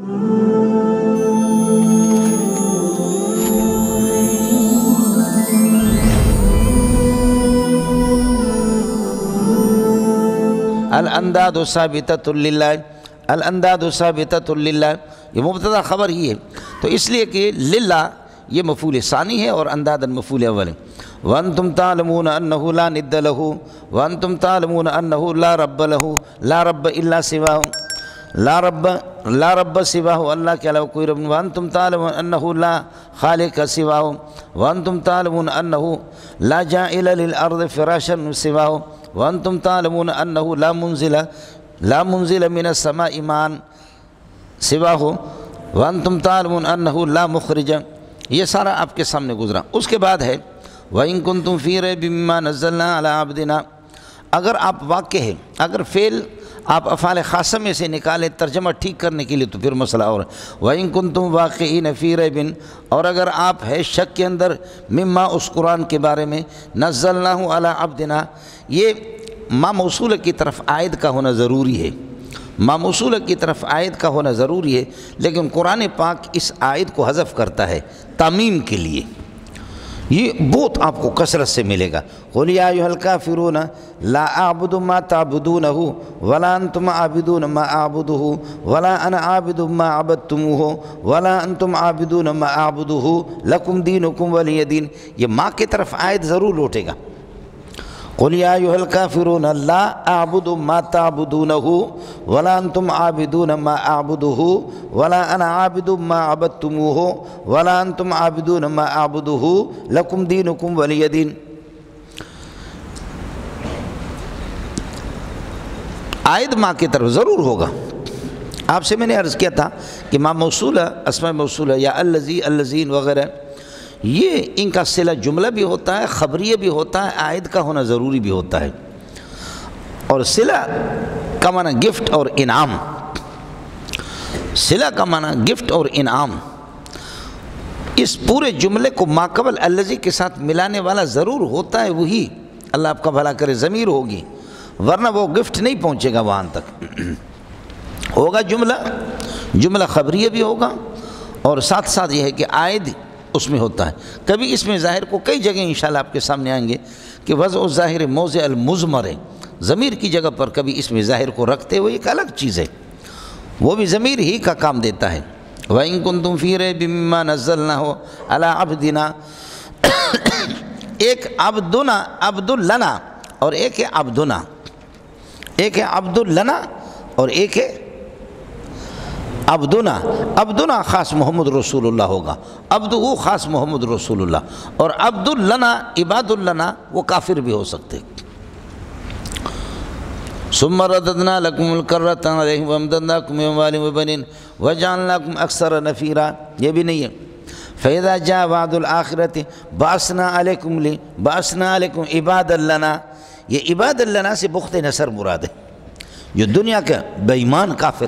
الانداد ثابتۃ للہ، الانداد ثابتۃ للہ، یہ مبتدا خبر ہی ہے، تو اس لیے کہ للہ یہ مفعول ثانی ہے اور اندادا مفعول اول ہے۔ وانتم تعلمون انہ لا ند لہ وانتم تعلمون انہ لا رب لہ، لا رب الا سواہ، لا رب سواہ، اللہ کے علاوہ کوئی رب نہیں۔ وانتم تعلمون انہ لا خالق سواہ، وانتم تعلمون انہ لا جاعل للارض فراشا سواہ، وانتم تعلمون انہ لا منزل من السماء ماء سواہ، وانتم تعلمون انہ لا مخرج۔ یہ سارا آپ کے سامنے گزرا۔ اس کے بعد ہے وَإِن كُنتُمْ فِي رَيْبٍ مِّمَّا نَزَّلْنَا عَلَىٰ عَبْدِنَا، اگر آپ واقع ہے، اگر فعل آپ افعال خاصہ میں سے نکالیں ترجمہ ٹھیک کرنے کے لیے تو پھر مسئلہ اور وَإِن كُنتُمْ وَاقِعِينَ فِي رَيْبٍ، اور اگر آپ ہے شک کے اندر مما اس قرآن کے بارے میں نزلناہ علی عبدنا، یہ ما موصول کی طرف عائد کا ہونا ضروری ہے، ما موصول کی طرف عائد کا ہونا ضروری ہے، لیکن قرآن پاک اس عائد کو حذف کرتا ہے تعمیم کے لیے۔ یہ بہت آپ کو کثرت سے ملے گا۔ قُلْ يَا أَيُّهَا الْكَافِرُونَ لَا أَعْبُدُ مَا تَعْبُدُونَهُ وَلَا أَنْتُمْ عَابِدُونَ مَا أَعْبُدُهُ وَلَا أَنَا عَابِدٌ مَا عَبَدتُّمُوهُ وَلَا أَنْتُمْ عَابِدُونَ مَا أَعْبُدُهُ لَكُمْ دِينُكُمْ وَلِيَ دِينِ، یہ ماں کی طرف عائد ضرور لوٹے گا۔ قُلْ يَا أَيُّهَا الْكَافِرُونَ لَا أَعْبُدُ مَا تَعْبُدُونَهُ وَلَا أَنْتُمْ عَابِدُونَ مَا أَعْبُدُهُ وَلَا أَنَا عَابِدٌ مَا عَبَدتُّمُوهُ وَلَا أَنْتُمْ عَابِدُونَ مَا أَعْبُدُهُ لَكُمْ دِينُكُمْ وَلِيَ دِينِ۔ عائد ماں کی طرف ضرور ہوگا۔ آپ سے میں نے عرض کیا تھا کہ ماں موصولہ، اسماء موصولہ یا الذی، الذین وغیرہ، یہ ان کا صلہ جملہ بھی ہوتا ہے، خبریہ بھی ہوتا ہے، عائد کا ہونا ضروری بھی ہوتا ہے۔ اور صلہ کا معنی گفٹ اور انعام، صلہ کا معنی گفٹ اور انعام، اس پورے جملے کو ما قبل الذی کے ساتھ ملانے والا ضرور ہوتا ہے، وہی اللہ آپ کا بھلا کرے ضمیر ہوگی، ورنہ وہ گفٹ نہیں پہنچے گا وہاں تک۔ ہوگا جملہ خبریہ بھی ہوگا، اور ساتھ ساتھ یہ ہے کہ عائد اس میں ہوتا ہے۔ کبھی اس میں ظاہر کو کئی جگہ انشاءاللہ آپ کے سامنے آئیں گے کہ وضع الظاہر موضع المضمر ہے، ضمیر کی جگہ پر کبھی اس میں ظاہر کو رکھتے ہوئے ایک الگ چیز ہے، وہ بھی ضمیر ہی کا کام دیتا ہے۔ وَإِن كُنتُمْ فِي رَيْبٍ مِّمَّا نَزَّلْنَاهُ عَلَىٰ عَبْدِنَا، ایک عبدنا، عبد لنا، اور ایک ہے عبدنا، ایک ہے عبد لنا اور ایک ہے عبدنا۔ عبدنا خاص محمد رسول اللہ ہوگا، عبدہ خاص محمد رسول اللہ، اور عبد لنا، عباد لنا، وہ کافر بھی ہو سکتے۔ ثم رددنا لكم الكرة عليهم وامددناكم بأموال وبنين وجعلناكم أكثر نفيرا، یہ بھی نہیں ہے۔ فإذا جاء وعد الآخرة بعثنا عليكم عبادا لنا، یہ عباد لنا سے بخت نصر مراد ہے، جو دنیا کا بے ایمان کافر،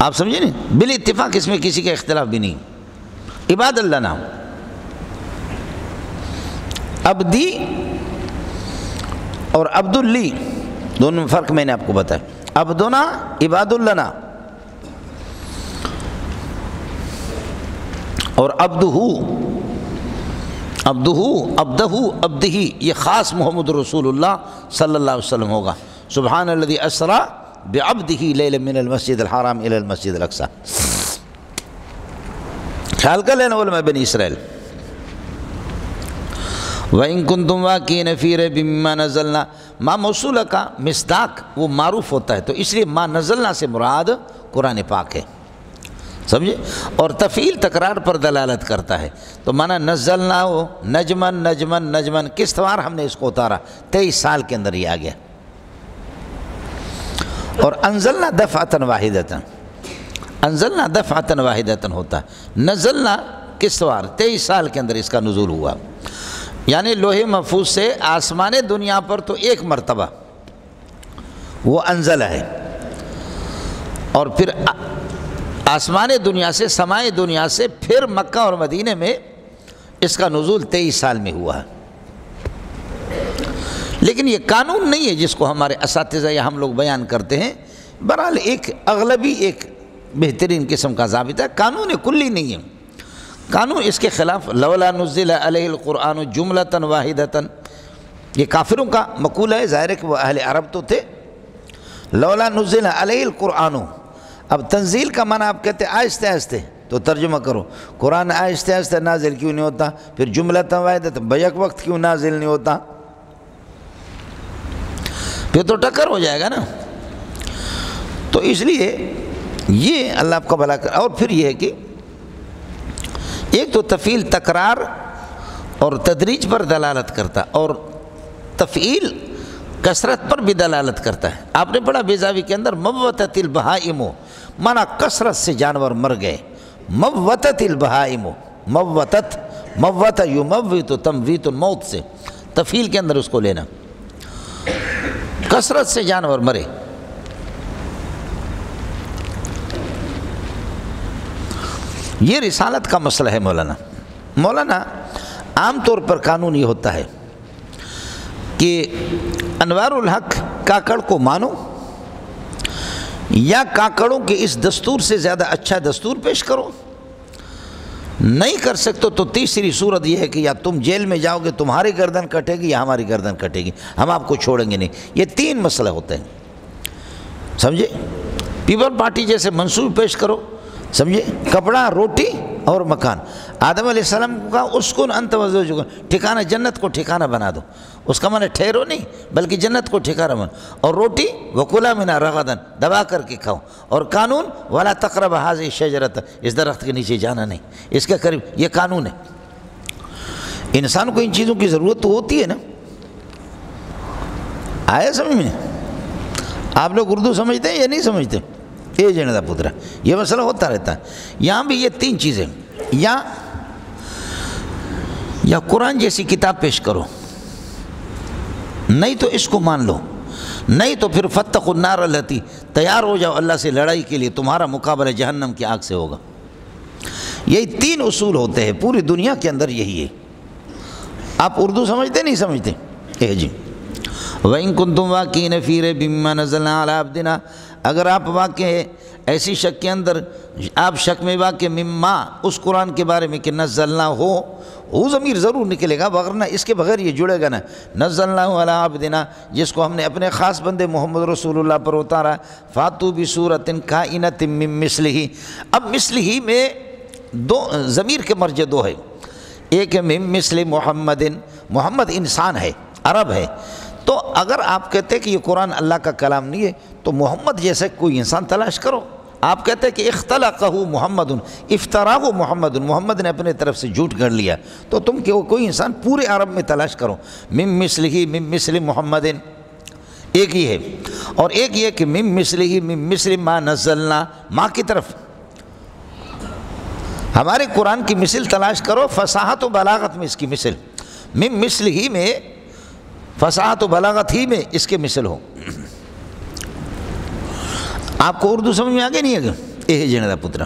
آپ سمجھیں نہیں، بال اتفاق اس میں کسی کا اختلاف بھی نہیں۔ عباد لنا، عبدی اور عبد اللی دونوں میں فرق میں نے آپ کو بتایا۔ عبدنا عباد لنا اور عبدہ یہ خاص محمد رسول اللہ صلی اللہ علیہ وسلم ہوگا۔ سبحان الذی اسریٰ بعبدہ لیلا من المسجد الحرام الی المسجد الاقصی، خیال کر لینا علماء بنی اسرائیل۔ وَإِن كُنتُمْ وَاقِعِينَ فِي رَيْبٍ مِّمَّا نَزَّلْنَا، ما موصولہ کا مصداق وہ معروف ہوتا ہے، تو اس لیے ما نزلنا سے مراد قرآن پاک ہے، سمجھے؟ اور تفعیل تکرار پر دلالت کرتا ہے، تو مانا نزلنا ہو نجمن نجمن نجمن، کس طرح ہم نے اس کو اتارا، 23 سال کے اندر یہ آ گیا۔ اور انزلنا دفعتاً واحدتاً، انزلنا دفعتاً واحدتاً ہوتا ہے، نزلنا کس طرح 23 سال کے اندر اس کا نزول ہوا، یعنی لوح محفوظ سے آسمان دنیا پر تو ایک مرتبہ وہ انزل ہے، اور پھر آسمان دنیا سے، سمائے دنیا سے، پھر مکہ اور مدینہ میں اس کا نزول 23 سال میں ہوا ہے۔ لیکن یہ قانون نہیں ہے جس کو ہمارے اساتذہ یا ہم لوگ بیان کرتے ہیں بہرحال ایک اغلبی ایک بہترین قسم کا ضابطہ ہے، قانون کلی نہیں ہے، قانون اس کے خلاف لولا نزل علیہ القرآن جملۃ واحدۃ، یہ کافروں کا مقولہ ہے، ظاہر ہے کہ وہ اہل عرب تو تھے۔ لولا نزل علیہ القرآن، اب تنزیل کا معنی آپ کہتے ہیں آہستہ آہستہ، تو ترجمہ کرو قرآن آہستہ آہستہ نازل کیوں نہیں ہوتا، پھر جملۃ واحدۃ بیک وقت کیوں نازل نہیں ہوتا، پھر تو ٹکر ہو جائے گا نا۔ تو اس لیے یہ اللہ آپ کا بھلا کر، اور پھر یہ ہے کہ ایک تو تفعیل تکرار اور تدریج پر دلالت کرتا، اور تفعیل کثرت پر بھی دلالت کرتا ہے۔ آپ نے پڑھا بیضاوی کے اندر موتت البہائم، مانا کثرت سے جانور مر گئے، موتت البہائم، موتت، موت یموت تمویت موت سے، تفعیل کے اندر اس کو لینا، کثرت سے جانور مرے۔ یہ رسالت کا مسئلہ ہے مولانا عام طور پر قانون یہ ہوتا ہے کہ انوار الحق کاکڑ کو مانو، یا کاکڑوں کے اس دستور سے زیادہ اچھا دستور پیش کرو، نہیں کر سکتے تو تیسری صورت یہ ہے کہ یا تم جیل میں جاؤ گے، تمہاری گردن کٹے گی یا ہماری گردن کٹے گی، ہم آپ کو چھوڑیں گے نہیں۔ یہ تین مسئلہ ہوتے ہیں، سمجھے؟ پیپل پارٹی جیسے منصوبے پیش کرو، سمجھے؟ کپڑا، روٹی اور مکان، آدم علیہ السلام کا اسکن انت وزوجک، ٹھکانہ جنت کو ٹھکانہ بنا دو، اس کا معنی ٹھہرو نہیں بلکہ جنت کو ٹھکانہ بنا، اور روٹی وکلا منا رغدن، دبا کر کے کھاؤ، اور قانون ولا تقرب هذه الشجرۃ، اس درخت کے نیچے جانا نہیں، اس کے قریب، یہ قانون ہے۔ انسان کو ان چیزوں کی ضرورت تو ہوتی ہے نا، آیا سمجھ میں؟ آپ لوگ اردو سمجھتے ہیں یا نہیں سمجھتے؟ اے جنتا پترا، یہ مسئلہ ہوتا رہتا ہے۔ یہاں بھی یہ تین چیزیں، یا قرآن جیسی کتاب پیش کرو، نہیں تو اس کو مان لو، نہیں تو پھر فتقوا النار التی، تیار ہو جاؤ اللہ سے لڑائی کے لیے، تمہارا مقابلہ جہنم کی آگ سے ہوگا۔ یہی تین اصول ہوتے ہیں پوری دنیا کے اندر، یہی ہے۔ آپ اردو سمجھتے نہیں سمجھتے؟ اے جی، وَإِن كُنتُمْ وَاقِعِينَ فِي رَيْبٍ مِّمَّا نَزَّلْنَا عَلَىٰ عَبْدِنَا، اگر آپ واقع ہے ایسی شک کے اندر، آپ شک میں واقع مما اس قرآن کے بارے میں کہ نزلنا ہو ضمیر ضرور نکلے گا، ورنہ اس کے بغیر یہ جڑے گا نا، نزلنا علی عبدنا، جس کو ہم نے اپنے خاص بندے محمد رسول اللہ پر اتارا، فاتو بصورت کائنۃ من مثلہ۔ اب مثلہ میں دو ضمیر کے مرجع دو ہے، ایک ہے من مثل محمد، محمد انسان ہے، عرب ہے، تو اگر آپ کہتے ہیں کہ یہ قرآن اللہ کا کلام نہیں ہے تو محمد جیسے کوئی انسان تلاش کرو۔ آپ کہتے ہیں کہ اختلقہ محمد، افطراہ محمد، محمد نے اپنے طرف سے جھوٹ گھڑ لیا، تو تم کہ کوئی انسان پورے عرب میں تلاش کرو، من مثلہ من مثل محمد، ایک ہی ہے، اور ایک یہ کہ من مثلہ من مثل ما نزلنا، ماں کی طرف ہمارے قرآن کی مثل تلاش کرو، فصاحت و بلاغت میں اس کی مثل، من مثلہ میں فصاحت و بلاغت ہی میں اس کے مثل ہو۔ آپ کو اردو سمجھ میں آگے نہیں ہے؟ اے جنتا پترا،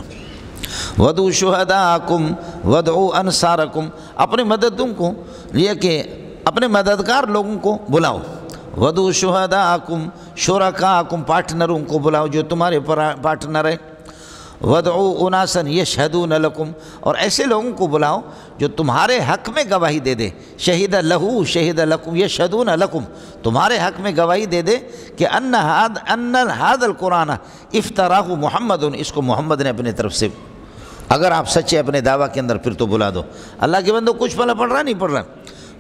وَدْعُوا شُهَدَاءَكُمْ وَادْعُوا أَنصَارَكُمْ، اپنے مددوں کو، یہ کہ اپنے مددگار لوگوں کو بلاؤ، وَدْعُوا شُهَدَاءَكُمْ، شرکاءَكُمْ، پارٹنروں کو بلاؤ جو تمہارے پارٹنر ہیں، وَادْعُوا أُنَاسًا يَشْهَدُونَ لَكُمْ، اور ایسے لوگوں کو بلاؤ جو تمہارے حق میں گواہی دے دے، شہید لہو شہید لکم یشہدون لکم، تمہارے حق میں گواہی دے دے کہ ان هذا القرآن افتراہ محمد، اس کو محمد نے اپنے طرف سے، اگر آپ سچے اپنے دعویٰ کے اندر پھر تو بلا دو۔ اللہ کے بندوں کچھ پڑھ رہا نہیں پڑھ رہا؟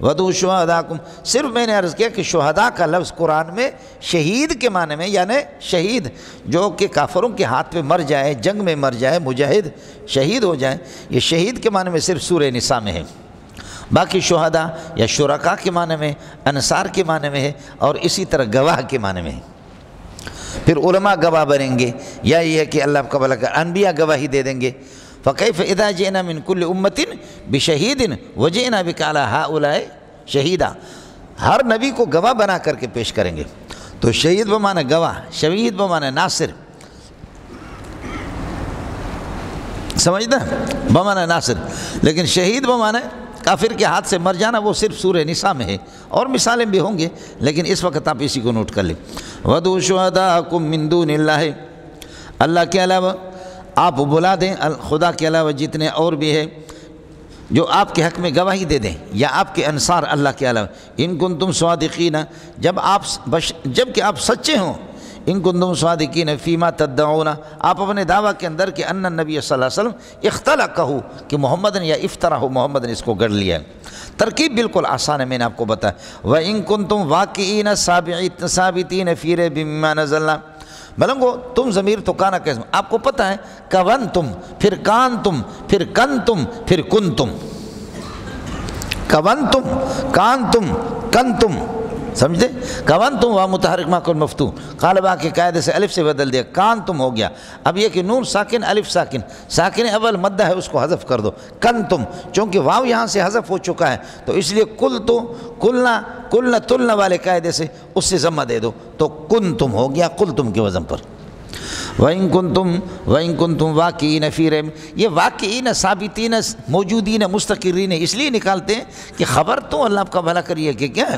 وَدْعُوا شُهَدَاءَكُمْ، صرف میں نے عرض کیا کہ شہداء کا لفظ قرآن میں شہید کے معنی میں، یعنی شہید جو کہ کافروں کے ہاتھ پہ مر جائے، جنگ میں مر جائے، مجاہد شہید ہو جائے، یہ شہید کے معنی میں صرف سورہ نساء میں ہے، باقی شہداء یا شرکاء کے معنی میں، انصار کے معنی میں ہے، اور اسی طرح گواہ کے معنی میں ہے۔ پھر علماء گواہ بنیں گے، یا یہ ہے کہ اللہ کا بھلا کر انبیاء گواہی دے دیں گے، فَكَيْفَ إِذَا جِئْنَا مِن كُلِّ أُمَّةٍ بِشَهِيدٍ وَجِئْنَا بِكَ عَلَىٰ هَٰؤُلَاءِ شَهِيدًا، ہر نبی کو گواہ بنا کر کے پیش کریں گے، تو شہید بمعنی گواہ، شہید بمعنی ناصر، سمجھتا بمعنی ناصر، لیکن شہید بمعنی کافر کے ہاتھ سے مر جانا وہ صرف سورہ نساء میں ہے، اور مثالیں بھی ہوں گے لیکن اس وقت آپ اسی کو نوٹ کر لیں۔ وَدُعُوا شُهَدَاءَكُم مِّن دُونِ اللَّهِ، اللہ کے علاوہ آپ بلا دیں خدا کے علاوہ جتنے اور بھی ہے جو آپ کے حق میں گواہی دے دیں، یا آپ کے انصار اللہ کے علاوہ، ان کنتم صادقین، جب کہ آپ سچے ہوں، ان کنتم صادقین فیما تدعون، آپ اپنے دعویٰ کے اندر کہ ان النبی صلی اللہ علیہ وسلم اختلقہ، کہ محمد نے یا افطرہ محمد نے اس کو گڑھ لیا ہے۔ ترکیب بالکل آسان ہے، میں نے آپ کو بتایا۔ وَإِن كُنتُمْ وَاقِعِينَ ثَابِتِينَ فِي رَيْبٍ مِّمَّا نَزَّلْنَا، بلنگو تم ضمیر تو کانا کیسے، آپ کو پتہ ہے کون تم، پھر کان تم، پھر کن تم، پھر کن تم، کون تم، کان تم، کن تم، سمجھتے؟ کون تم وا متحرک ما کن مفتو، قالبہ کے قاعدے سے الف سے بدل دیا، کان تم ہو گیا۔ اب یہ کہ نون ساکن الف ساکن، ساکن اول مدہ ہے اس کو حذف کر دو، کن تم، چونکہ واو یہاں سے حذف ہو چکا ہے تو اس لیے کل تو کلنا کلنا تلنا والے قاعدے سے اس سے ضمہ دے دو تو کن تم ہو گیا قل تم کے وزن پر۔ وَإِن كُنتُمْ واقعین فی ریب، یہ واقعین ثابتین موجودین مستقرین اس لیے نکالتے ہیں کہ خبر تو اللہ آپ کا بھلا کریے کہ کیا ہے،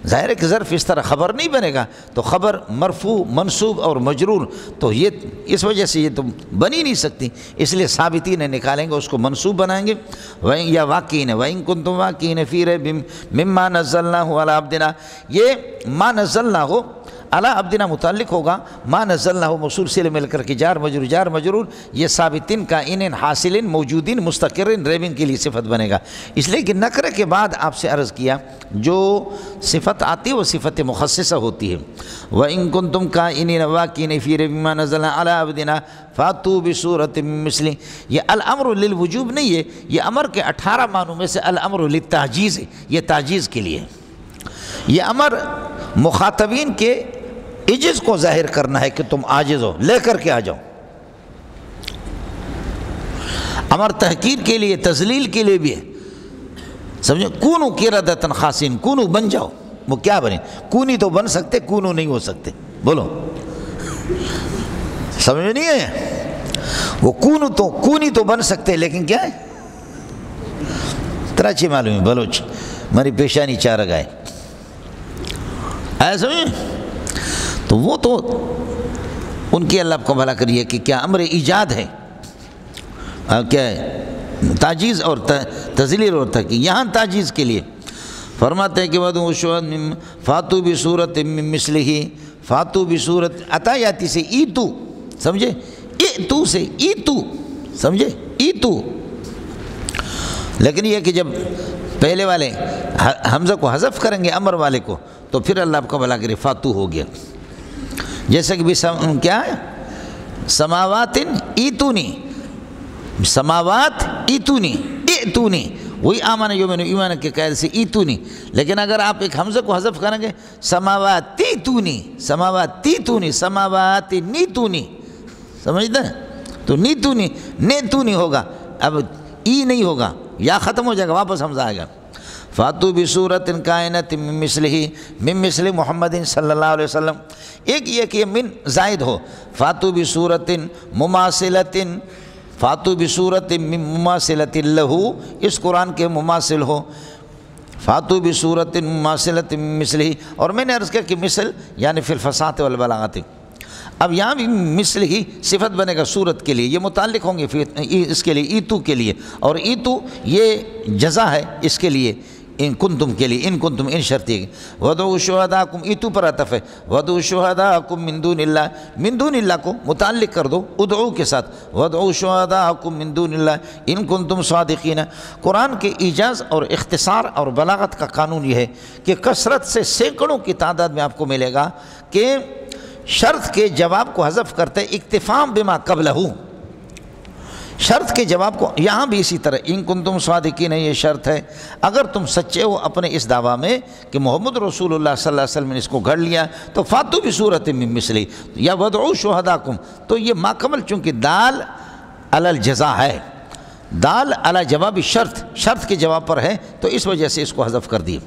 ظاہر ہے کہ ظرف اس طرح خبر نہیں بنے گا تو خبر مرفوع منصوب اور مجرور تو یہ اس وجہ سے یہ تو بن ہی نہیں سکتی، اس لیے ثابتین نکالیں گے اس کو منصوب بنائیں گے یا واقعین۔ وَإِن كُنتُمْ واقعین فی ریب مما نزلناہ علی عبدنا، یہ ما نزلناہ علی عبدنا متعلق ہوگا، ما نزلناہ موصول سے مل کر کے جار مجرور، یہ ثابتین کا ان حاصلین موجودین مستقرین ریبین کے لیے صفت بنے گا، اس لیے کہ نکرہ کے بعد آپ سے عرض کیا جو صفت آتی ہے وہ صفت مخصصہ ہوتی ہے۔ وَإِن كُنتُمْ كَائِنِينَ وَاقِعِينَ فِي رَيْبٍ مِّمَّا نَزَّلْنَا عَلَىٰ عَبْدِنَا فَأْتُوا بِسُورَةٍ مِّن مِّثْلِهِ، یہ الامر للوجوب نہیں ہے، یہ امر کے 18 معنوں میں سے الامر للتعجیز ہے، یہ تعجیز کے لیے، یہ امر مخاطبین کے عجز کو ظاہر کرنا ہے کہ تم عاجز ہو، لے کر کے آ جاؤ۔ امر تحقیر کے لیے تذلیل کے لیے بھی ہے، سمجھے؟ کونو قردۃ خاسین، کونو بن جاؤ، وہ کیا بنے؟ کونی تو بن سکتے، کونو نہیں ہو سکتے، بولو سمجھ نہیں ہے؟ وہ کونی تو بن سکتے لیکن کیا ہے؟ تراچی معلوم ہے بلوچ مری پیشانی چار گائے ایسا سمجھے؟ تو وہ تو ان کی اللہ کو بھلا کریے کہ کیا امر ایجاد ہے، کیا ہے تاجیز اور تذلیل اور تحقیق، یہاں تاجیز کے لیے فرماتے ہیں کہ وَدُعُوا شُهَدَاءَكُم فَأْتُوا بِسُورَةٍ مِّن مِّثْلِهِ، فَأْتُوا بِسُورَةٍ عطایاتی سے ایتو، سمجھے؟ ایتو سے ایتو، سمجھے؟ ایتو، لیکن یہ کہ جب پہلے والے حمزہ کو حذف کریں گے امر والے کو تو پھر اللہ آپ کو بھلا کرے فاتو ہو گیا، جیسا کہ کیا ہے سماوات ایتونی، سماوات ایتونی، ایتونی وہی آمن یومن ایمان کے قید سے ایتونی، لیکن اگر آپ ایک حمزہ کو حذف کریں گے سماوات تیتونی، سماوات تیتونی، سماوات نیتونی، سمجھتے ہیں؟ تو نیتونی نیتونی ہوگا، اب ای نہیں ہوگا، یا ختم ہو جائے گا واپس حمزہ آئے گا۔ فاتو بصورت کائنت من مثل محمد صلی اللہ علیہ وسلم، ایک یہ کہ من زائد ہو، فاتو بصورت مماثلت، فاتو بصورت من مماثلت لہو، اس قرآن کے مماثل ہو، فاتو بصورت مماثلت من مثلہ، اور میں نے عرض کیا کہ مثل یعنی فی الفصاحت والبلاغت، اب یہاں بھی مثل ہی صفت بنے گا صورت کے لیے، یہ متعلق ہوں گے اس کے لیے ایتو کے لیے، اور ایتو یہ جزا ہے اس کے لیے ان کنتم کے لیے، ان کنتم ان شرطی ہے۔ وَدُعُوا شُهَدَاءَكُم ایتو پر عطف ہے، وَدُعُوا شُهَدَاءَكُم مِّن دُونِ اللَّهِ، من دون اللہ کو متعلق کر دو ادعو کے ساتھ، وَدُعُوا شُهَدَاءَكُم مِّن دُونِ اللَّهِ ان کنتم صادقین۔ قرآن کے ایجاز اور اختصار اور بلاغت کا قانون یہ ہے کہ کثرت سے سینکڑوں کی تعداد میں آپ کو ملے گا کہ شرط کے جواب کو حذف کرتے اکتفام بما قبلہ، شرط کے جواب کو یہاں بھی اسی طرح ان کنتم صادقین، یہ شرط ہے اگر تم سچے ہو اپنے اس دعویٰ میں کہ محمد رسول اللہ صلی اللہ علیہ وسلم نے اس کو گھڑ لیا تو فاتو بصورت من مثلہ یا وَدْعُوا شُهَدَاءَكُم، تو یہ ماکمل چونکہ دال علی الجزا ہے، دال علی جواب شرط، شرط کے جواب پر ہے تو اس وجہ سے اس کو حذف کر دی۔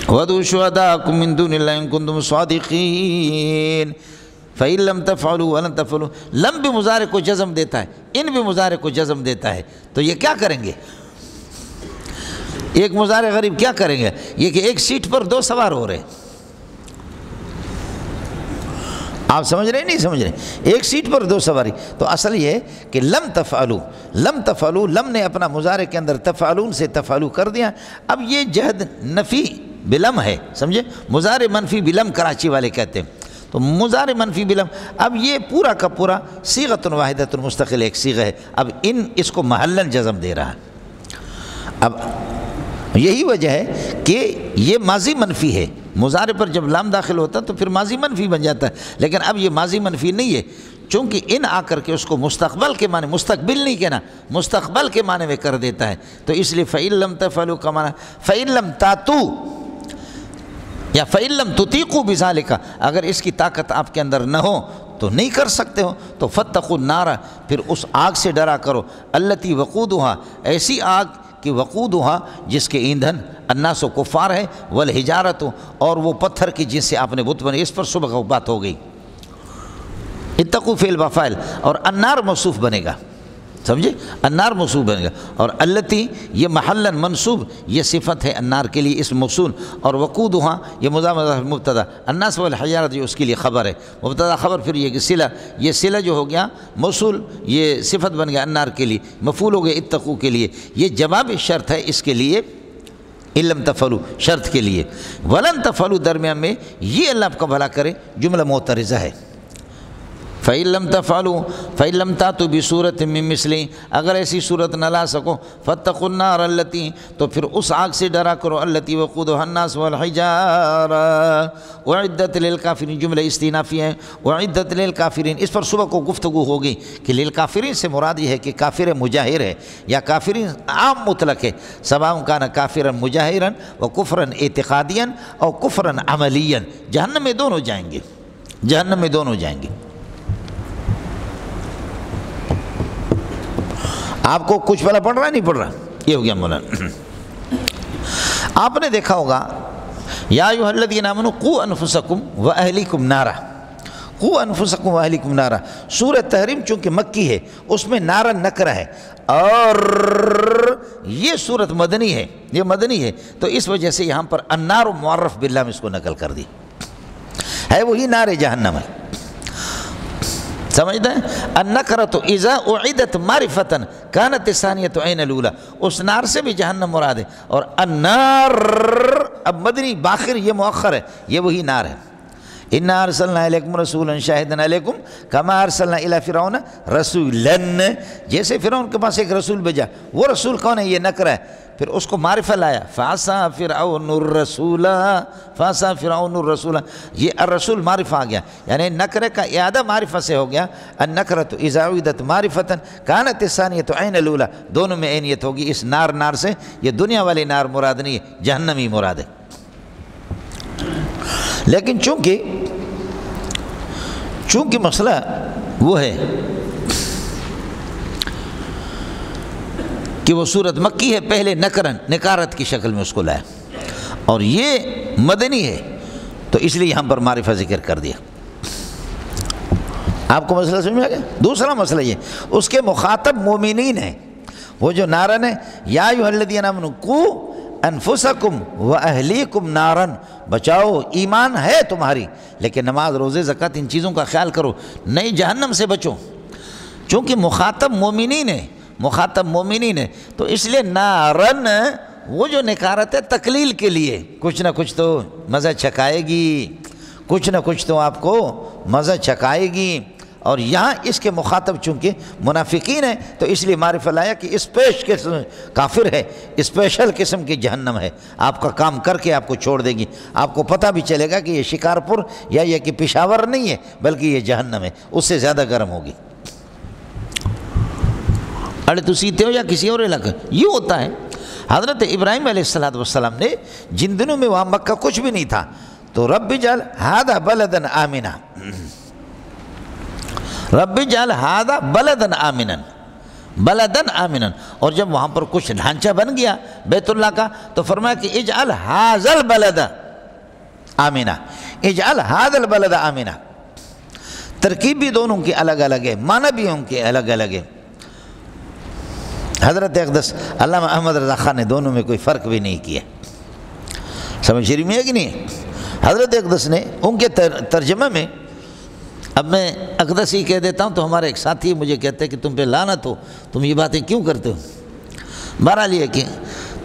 وَدْعُوا شُهَدَاءَكُم مِّن دُونِ اللَّهِ إِن كُنتُمْ صَادِقِينَ فَإِن لَمْ تَفْعَلُوا وَلَن تَفْعَلُوا، لم بھی مضارع کو جزم دیتا ہے، ان بھی مضارع کو جزم دیتا ہے، تو یہ کیا کریں گے؟ ایک مضارع غریب کیا کریں گے؟ یہ کہ ایک سیٹ پر دو سوار ہو رہے، آپ سمجھ رہے ہیں نہیں سمجھ رہے؟ ایک سیٹ پر دو سواری. تو اصل یہ ہے کہ لم تفعلوا، لم نے اپنا مضارع کے اندر تفعلون سے تفعلوا کر دیا. اب یہ جہد نفی بلم ہے، سمجھے؟ مضارع منفی بلم کراچی والے کہتے ہیں. تو مضارع منفی بلم، اب یہ پورا کا پورا صیغۃ واحدۃ مستقل ایک صیغہ ہے. اب اس کو محلاً جزم دے رہا ہے. اب یہی وجہ ہے کہ یہ ماضی منفی ہے. مضارع پر جب لام داخل ہوتا تو پھر ماضی منفی بن جاتا ہے، لیکن اب یہ ماضی منفی نہیں ہے، چونکہ ان آ کر کے اس کو مستقبل کے معنی، مستقبل نہیں کہنا، مستقبل کے معنی میں کر دیتا ہے. تو اس لیے فَإِن لَمْ تَفْعَلُوا کا معنی فَإِن لَمْ تَأْتُوا یا فَإِن لَمْ تُطِيقُوا بِذَلِكَ، اگر اس کی طاقت آپ کے اندر نہ ہو تو نہیں کر سکتے ہو تو فَاتَّقُوا النَّارَ، پھر اس آگ سے ڈرا کرو، الَّتِي وَقُودُهَا، ایسی آگ کہ وقودها جس کے ایندھن الناس و کفار ہے، والحجارت، اور وہ پتھر کی جس سے آپ نے بت بنے. اس پر صبح بات ہو گئی. اتقوا فعل وفاعل، اور النار موصوف بنے گا، سمجھے؟ النار موصوف بنے گا. اور التی یہ محلاً منصوب، یہ صفت ہے النار کے لیے اسم موصول. اور وقودها یہ مضاف مبتدا، الناس والحجارت یہ اس کے لیے خبر ہے، مبتدا خبر. پھر یہ کہ صلہ، یہ صلہ جو ہو گیا موصول، یہ صفت بن گیا النار کے لیے، مفعول ہو گیا اتقوا کے لیے. یہ جواب شرط ہے اس کے لیے، ان لم تفعلوا شرط کے لیے. ولن تفعلوا درمیان میں یہ اللہ آپ کا بھلا کرے جملہ معترضہ ہے. فَإِن لَمْ تَفْعَلُوا فَإِن لَمْ تَأْتُوا بِصُورَةٍ مِّن مِّثْلِهِ، اگر ایسی صورت نہ لا سکو، فَاتَّقُوا النَّارَ الَّتِي، تو پھر اس آگ سے ڈرا کرو، الَّتِي وَقُودُهَا النَّاسُ وَالْحِجَارَةُ اُعِدَّتْ لِلْكَافِرِينَ، جملہ استئنافی ہے، اُعِدَّتْ لِلْكَافِرِينَ. اس پر صبح کو گفتگو ہوگی کہ للکافرین سے مراد یہ ہے کہ کافر مجاہر ہے یا کافرین عام مطلق ہے، سواء کان کافرا مجاہرا و کفرا اعتقادیا اور کفرا عملیا. جہنم میں دونوں جائیں گے، جہنم میں دونوں جائیں گے. آپ کو کچھ پہلا پڑھ رہا ہے نہیں پڑھ رہا؟ یہ ہو گیا مولانا. آپ نے دیکھا ہوگا یا ایھا الذین آمنوا قوا انفسکم واہلیکم نارا، قوا انفسکم واہلیکم نارا. سورۃ تحریم چونکہ مکی ہے اس میں نارا نکرہ ہے، اور یہ سورت مدنی ہے، یہ مدنی ہے، تو اس وجہ سے یہاں پر النار معرف باللہ میں اس کو نقل کر دی ہے، وہی نار جہنم ہے. سمجھتے ہیں؟ النکرۃ اذا اعدت معرفۃ کانت الثانیۃ عین الاولی، اس نار سے بھی جہنم مراد ہے. اور النار اب مدنی باخر یہ مؤخر ہے، یہ وہی نار ہے. انا ارسلنا الیکم رسولا شاہدا علیکم کما ارسلنا الی فرعون رسولا، جیسے فرعون کے پاس ایک رسول بھیجا، وہ رسول کون ہے؟ یہ نکرہ ہے. پھر اس کو معرفہ لایا، فعصا فرعون الرسول، فعصا فرعون الرسول، یہ الرسول معرفہ آ گیا، یعنی نکرہ کا اعادہ معرفہ سے ہو گیا. النکرۃ اذا اعیدت معرفۃ کانت الثانیۃ عین الاولی، دونوں میں عینیت ہوگی. اس نار سے یہ دنیا والی نار مراد نہیں ہے، جہنمی مراد ہے. لیکن چونکہ مسئلہ وہ ہے کہ وہ صورت مکی ہے، پہلے نکارت کی شکل میں اس کو لایا، اور یہ مدنی ہے، تو اس لیے یہاں پر معرفہ ذکر کر دیا. آپ کو مسئلہ سمجھ میں آ گیا؟ دوسرا مسئلہ یہ، اس کے مخاطب مومنین ہیں. وہ جو نارن ہے، یا ایھا الذین آمنوا قوا انفسکم واہلیکم نارا، بچاؤ، ایمان ہے تمہاری لیکن نماز روزے زکوٰۃ ان چیزوں کا خیال کرو، نئی جہنم سے بچو. چونکہ مخاطب مومنین ہے، مخاطب مومنین ہے، تو اس لیے نارن وہ جو نکارت ہے تقلیل کے لیے، کچھ نہ کچھ تو مزہ چکھائے گی، کچھ نہ کچھ تو آپ کو مزہ چکھائے گی. اور یہاں اس کے مخاطب چونکہ منافقین ہیں تو اس لیے معرفہ لایا کہ اسپیش قسم کافر ہے، اسپیشل قسم کی جہنم ہے، آپ کا کام کر کے آپ کو چھوڑ دے گی. آپ کو پتہ بھی چلے گا کہ یہ شکارپور یا یہ کہ پشاور نہیں ہے بلکہ یہ جہنم ہے، اس سے زیادہ گرم ہوگی. ارے تو سیتے ہو یا کسی اور علاقہ، یہ ہوتا ہے. حضرت ابراہیم علیہ السلام نے جن دنوں میں وہاں مکہ کچھ بھی نہیں تھا تو رب اجعل ھذا بلدا آمنا، رب اجعل ھذا بلدا آمنا، بلدا آمنا. اور جب وہاں پر کچھ ڈھانچہ بن گیا بیت اللہ کا تو فرمایا کہ اجعل ھذا البلد آمنا، اجعل ھذا البلد آمنا. ترکیب بھی دونوں کی الگ الگ ہے، معنی بھی ان کے الگ الگ ہے. حضرت اقدس علامہ احمد رضا خان نے دونوں میں کوئی فرق بھی نہیں کیا. سمجھ شریف میں ہے کہ نہیں؟ حضرت اقدس نے ان کے ترجمہ میں اب میں اقدس ہی کہہ دیتا ہوں تو ہمارے ایک ساتھی مجھے کہتے ہیں کہ تم پہ لعنت ہو، تم یہ باتیں کیوں کرتے ہو؟ بہرحال یہ کہ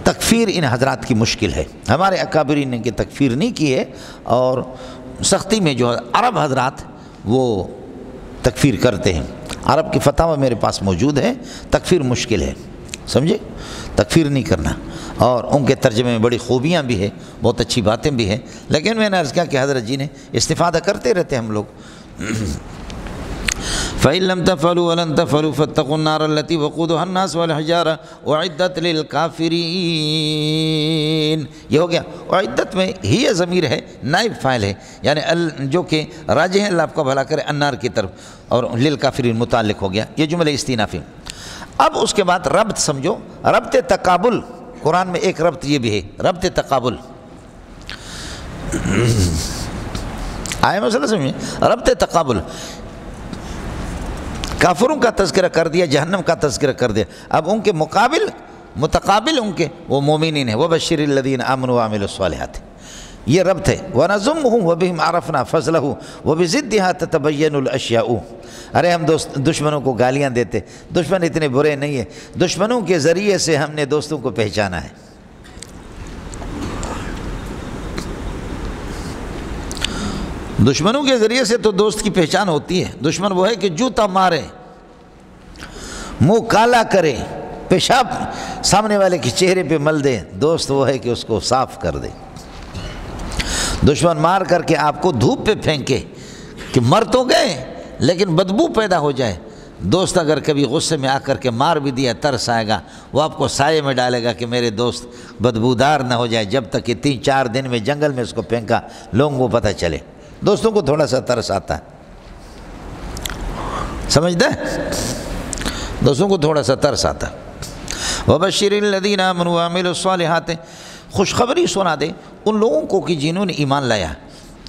تکفیر ان حضرات کی مشکل ہے، ہمارے اکابرین نے کہ تکفیر نہیں کی ہے، اور سختی میں جو عرب حضرات وہ تکفیر کرتے ہیں۔ عرب کی فتاوی میرے پاس موجود ہے، تکفیر مشکل ہے، سمجھے، تکفیر نہیں کرنا، اور ان کے ترجمے میں بڑی خوبیاں بھی ہیں، بہت اچھی باتیں بھی ہیں، لیکن میں نے عرض کیا کہ حضرت جی نے استفادہ کرتے رہتے ہم لوگ۔ فَإِن لَمْ تَفْعَلُوا وَلَن تَفْعَلُوا فَاتَّقُوا النَّارَ الَّتِي وَقُودُهَا النَّاسُ وَالْحِجَارَةُ أُعِدَّتْ لِلْكَافِرِينَ۔ یہ ہو گیا، اعدت میں ہی ضمیر ہے، نائب فاعل ہے، یعنی جو کہ راجع ہے، اللہ آپ کا بھلا کرے، النار کی طرف، اور للکافرین متعلق ہو گیا، یہ جملہ استئنافی۔ اب اس کے بعد ربط سمجھو، ربط تقابل، قرآن میں ایک ربط یہ بھی ہے، ربط تقابل، آئے مسئلہ سمجھیں، ربط تقابل، کافروں کا تذکرہ کر دیا، جہنم کا تذکرہ کر دیا، اب ان کے مقابل متقابل ان کے وہ مومنین ہیں، وَبَشِّرِ الَّذِينَ آمَنُوا وَعَمِلُوا الصَّالِحَاتِ، یہ ربط ہے۔ وَنَظُمُّهُمْ وَبِهِمْ عَرَفْنَا فَضْلَهُ وَبِضِدِّهَا تَتَبَيَّنُ الْأَشْيَاءُ۔ ارے ہم دشمنوں کو گالیاں دیتے، دشمن اتنے برے نہیں ہیں، دشمنوں کے ذریعے سے ہم نے دوستوں کو پہچانا ہے۔ دشمنوں کے ذریعے سے تو دوست کی پہچان ہوتی ہے۔ دشمن وہ ہے کہ جوتا مارے، منہ کالا کرے، پیشاب سامنے والے کے چہرے پہ مل دے، دوست وہ ہے کہ اس کو صاف کر دے۔ دشمن مار کر کے آپ کو دھوپ پہ پھینکے کہ مر تو گئے لیکن بدبو پیدا ہو جائے، دوست اگر کبھی غصے میں آ کر کے مار بھی دیا، ترس آئے گا، وہ آپ کو سائے میں ڈالے گا کہ میرے دوست بدبودار نہ ہو جائے، جب تک کہ 3-4 دن میں جنگل میں اس کو پھینکا لوگوں کو پتہ چلے۔ دوستوں کو تھوڑا سا ترس آتا ہے، سمجھتا ہے، دوستوں کو تھوڑا سا ترس آتا ہے۔ وَبَشِّرِ الَّذِينَ آمَنُوا وَعَمِلُوا الصَّالِحَاتِ، خوشخبری سنا دے ان لوگوں کو کہ جنہوں نے ایمان لایا۔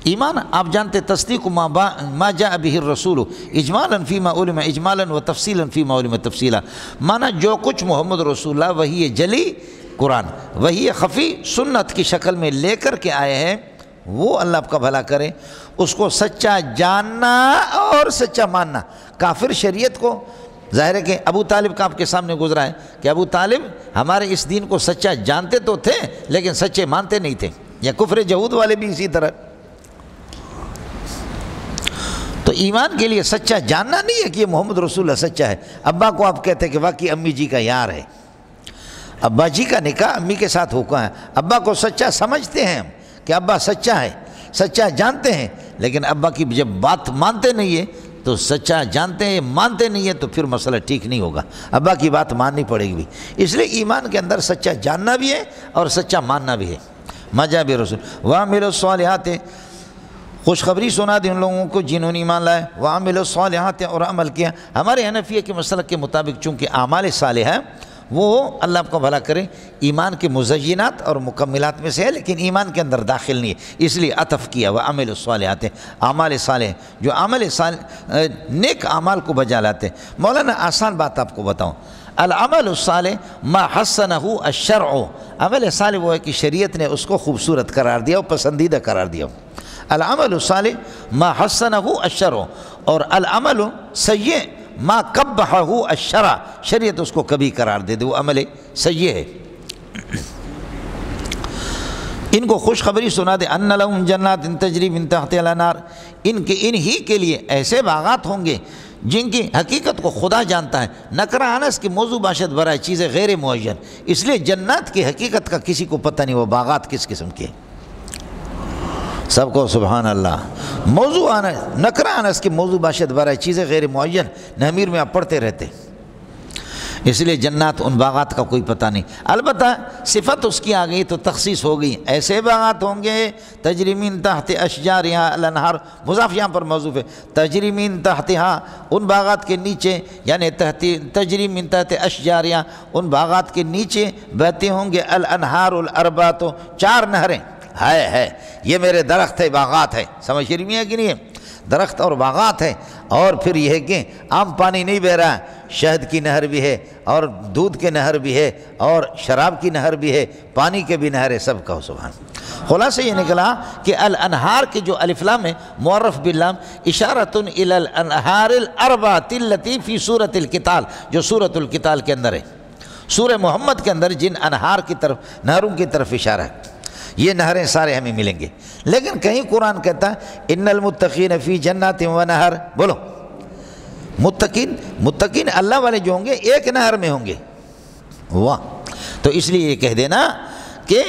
ایمان آپ جانتے تصدیق ما جاء به الرسول اجمالا فيما علم اجمالا وتفصیلا فيما علم تفصیلا، مانا جو کچھ محمد رسول اللہ وہی جلی قرآن، وہی خفی سنت کی شکل میں لے کر کے آئے ہیں، وہ اللہ آپ کا بھلا کرے، اس کو سچا جاننا اور سچا ماننا۔ کافر شریعت کو ظاہر ہے کہ ابو طالب کا آپ کے سامنے گزرا ہے کہ ابو طالب ہمارے اس دین کو سچا جانتے تو تھے لیکن سچے مانتے نہیں تھے، یا کفر یہود والے بھی اسی طرح۔ تو ایمان کے لیے سچا جاننا نہیں ہے کہ یہ محمد رسول اللہ سچا ہے۔ ابا کو آپ کہتے ہیں کہ واقعی امی جی کا یار ہے، ابا جی کا نکاح امی کے ساتھ ہوا ہے، ابا کو سچا سمجھتے ہیں ہم کہ ابا سچا ہے، سچا جانتے ہیں، لیکن ابا کی جب بات مانتے نہیں ہے تو سچا جانتے ہیں مانتے نہیں ہیں تو پھر مسئلہ ٹھیک نہیں ہوگا، ابا کی بات ماننی پڑے گی بھی۔ اس لیے ایمان کے اندر سچا جاننا بھی ہے اور سچا ماننا بھی ہے۔ ماجا بے رسول وَعَمِلُوا الصَّالِحَاتِ، خوشخبری سنا دی ان لوگوں کو جنہوں نے ایمان لائے، وَعَمِلُوا الصَّالِحَاتِ، اور عمل کیا۔ ہمارے حنفیہ کے مسلک کے مطابق چونکہ اعمال صالحہ وہ اللہ آپ کو بھلا کرے ایمان کے مزینات اور مکملات میں سے ہے، لیکن ایمان کے اندر داخل نہیں ہے، اس لیے عطف کیا وَعَمِلُوا الصَّالِحَاتِ، اعمال صالح جو عمل صالح نیک اعمال کو بجا لاتے۔ مولانا آسان بات آپ کو بتاؤں، العمل الصالح ما حسنہ الشرع، عمل صالح وہ ہے کہ شریعت نے اس کو خوبصورت قرار دیا اور پسندیدہ قرار دیا۔ العمل الصالح ما حسنہ الشرع، اور العمل سیئ ما قبحہ الشرع، شریعت اس کو کبھی قرار دے دے، وہ عمل سیئ ہے۔ ان کو خوشخبری سنا دے، ان لہم جنات تجری من تحتہا الانہار، ان ہی کے لیے ایسے باغات ہوں گے جن کی حقیقت کو خدا جانتا ہے۔ نکرہ انس کی موضوع باشد برائے چیزیں غیر معین، اس لیے جنات کی حقیقت کا کسی کو پتہ نہیں وہ باغات کس قسم کے ہیں۔ سب کو سبحان اللہ۔ موضوع نکرہ انس کی موضوع باشد برائے چیزیں غیر معین، نحمیر میں آپ پڑھتے رہتے، اس لیے جنات ان باغات کا کوئی پتہ نہیں۔ البتہ صفت اس کی آ گئی تو تخصیص ہو گئی، ایسے باغات ہوں گے تجری من تحت اشجارہا الانہار، مضاف یہاں پر موصوف ہے، تجری من تحتہا ان باغات کے نیچے، یعنی تجری من تحت اشجارہا ان باغات کے نیچے بہتے ہوں گے الانہار الاربعۃ، 4 نہریں۔ ہے یہ میرے درخت ہے، باغات ہے، سمجھ رہی ہے کہ نہیں ہے؟ درخت اور باغات ہے، اور پھر یہ ہے کہ عام پانی نہیں بہہ رہا، شہد کی نہر بھی ہے اور دودھ کے نہر بھی ہے اور شراب کی نہر بھی ہے، پانی کے بھی نہر ہے، سب کا سبحان۔ خلاصہ یہ نکلا کہ الانہار کی جو الف لام ہے معرف باللام اشارۃ الی الانہار الاربعۃ التی فی سورۃ القتال، جو سورۃ القتال کے اندر ہے، سورہ محمد کے اندر جن انہار کی طرف، نہروں کی طرف اشارہ ہے، یہ نہریں سارے ہمیں ملیں گے۔ لیکن کہیں قرآن کہتا ہے ان المتقین فی جنات و نہر، بولو متقین اللہ والے جو ہوں گے ایک نہر میں ہوں گے، واہ۔ تو اس لیے یہ کہہ دینا کہ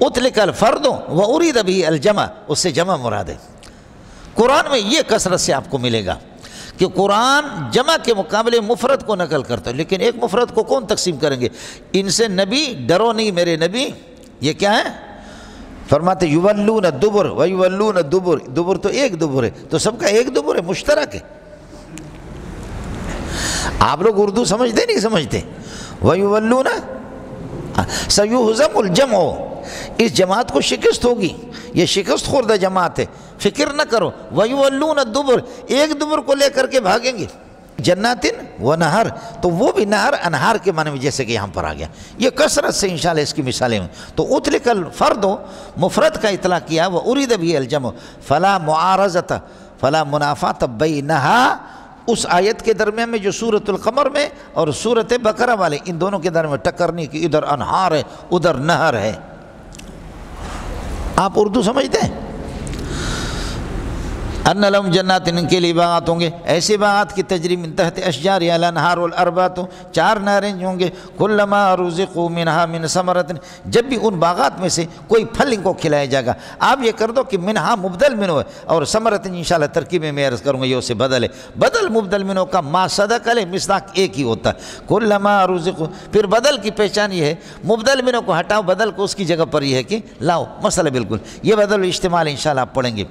اطلق الفرد و ارید به الجمع، اس سے جمع مراد ہے۔ قرآن میں یہ کثرت سے آپ کو ملے گا کہ قرآن جمع کے مقابلے مفرد کو نقل کرتا ہے، لیکن ایک مفرد کو کون تقسیم کریں گے؟ ان سے نبی ڈرو نہیں میرے نبی، یہ کیا ہے؟ فرماتے یولون الدبر و یولون الدبر، دبر تو ایک دبر ہے، تو سب کا ایک دبر ہے، مشترک ہے۔ آپ لوگ اردو سمجھتے نہیں سمجھتے؟ وَيُوَلُّونَ سَيُهْزَمُ الْجَمْعُ، اس جماعت کو شکست ہوگی، یہ شکست خوردہ جماعت ہے، فکر نہ کرو۔ وَيُوَلُّونَ الدُّبُرَ، ایک دبر کو لے کر کے بھاگیں گے۔ جناتن و نہر، تو وہ بھی نہر انہار کے معنی میں جیسے کہ یہاں پر آ گیا، یہ کثرت سے انشاءاللہ اس کی مثالیں ہیں۔ تو اطلق الفرد مفرد کا اطلاق کیا، وَأُرِيدَ بِهِ الْجَمْعُ فَلَا مُعَارَضَةَ فَلَا مُنَافَاةَ بَيْنَهَا، اس آیت کے درمیان میں جو سورۃ القمر میں اور سورۃ بقرہ والے، ان دونوں کے درمیان ٹکر نہیں کہ ادھر انہار ہے ادھر نہر ہے۔ آپ اردو سمجھتے ہیں؟ ان لهم جنات، ان کے لیے باغات ہوں گے، ایسے باغات کی تجری من تحت اشجار الانہار الاربعۃ، چار نہریں ہوں گے، کلما رزقوا منها من ثمرۃ، جب بھی ان باغات میں سے کوئی پھل ان کو کھلایا جائے گا۔ آپ یہ کر دو کہ منہا مبدل منو ہے، اور ثمرۃ انشاءاللہ ترکیب میں عرض کروں گا یہ اسے بدل ہے، بدل مبدل منو کا ما صدق علیہ مصداق ایک ہی ہوتا ہے، کلما رزقوا۔ پھر بدل کی پہچان یہ ہے، مبدل منو کو ہٹاؤ، بدل کو اس کی جگہ پر یہ ہے کہ لاؤ، مسئلہ بالکل یہ بدل استعمال انشاءاللہ آپ پڑھیں گے۔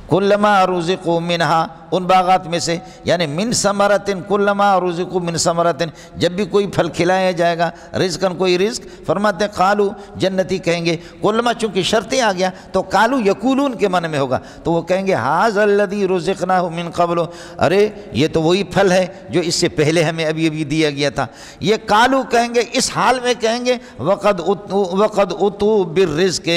کلما رزقوا منہا، ان باغات میں سے، یعنی من ثمرۃ، کلما رزقوا من ثمرۃ، جب بھی کوئی پھل کھلایا جائے گا، رزقاً کوئی رزق، فرماتے قالو، جنتی کہیں گے، کلما چونکہ شرطیں آ گیا تو قالو یقولون کے معنی میں ہوگا، تو وہ کہیں گے ھذا الذی رزقناہ من قبل، ارے یہ تو وہی پھل ہے جو اس سے پہلے ہمیں ابھی دیا گیا تھا۔ یہ قالو کہیں گے، اس حال میں کہیں گے وقد اتوا بالرزق،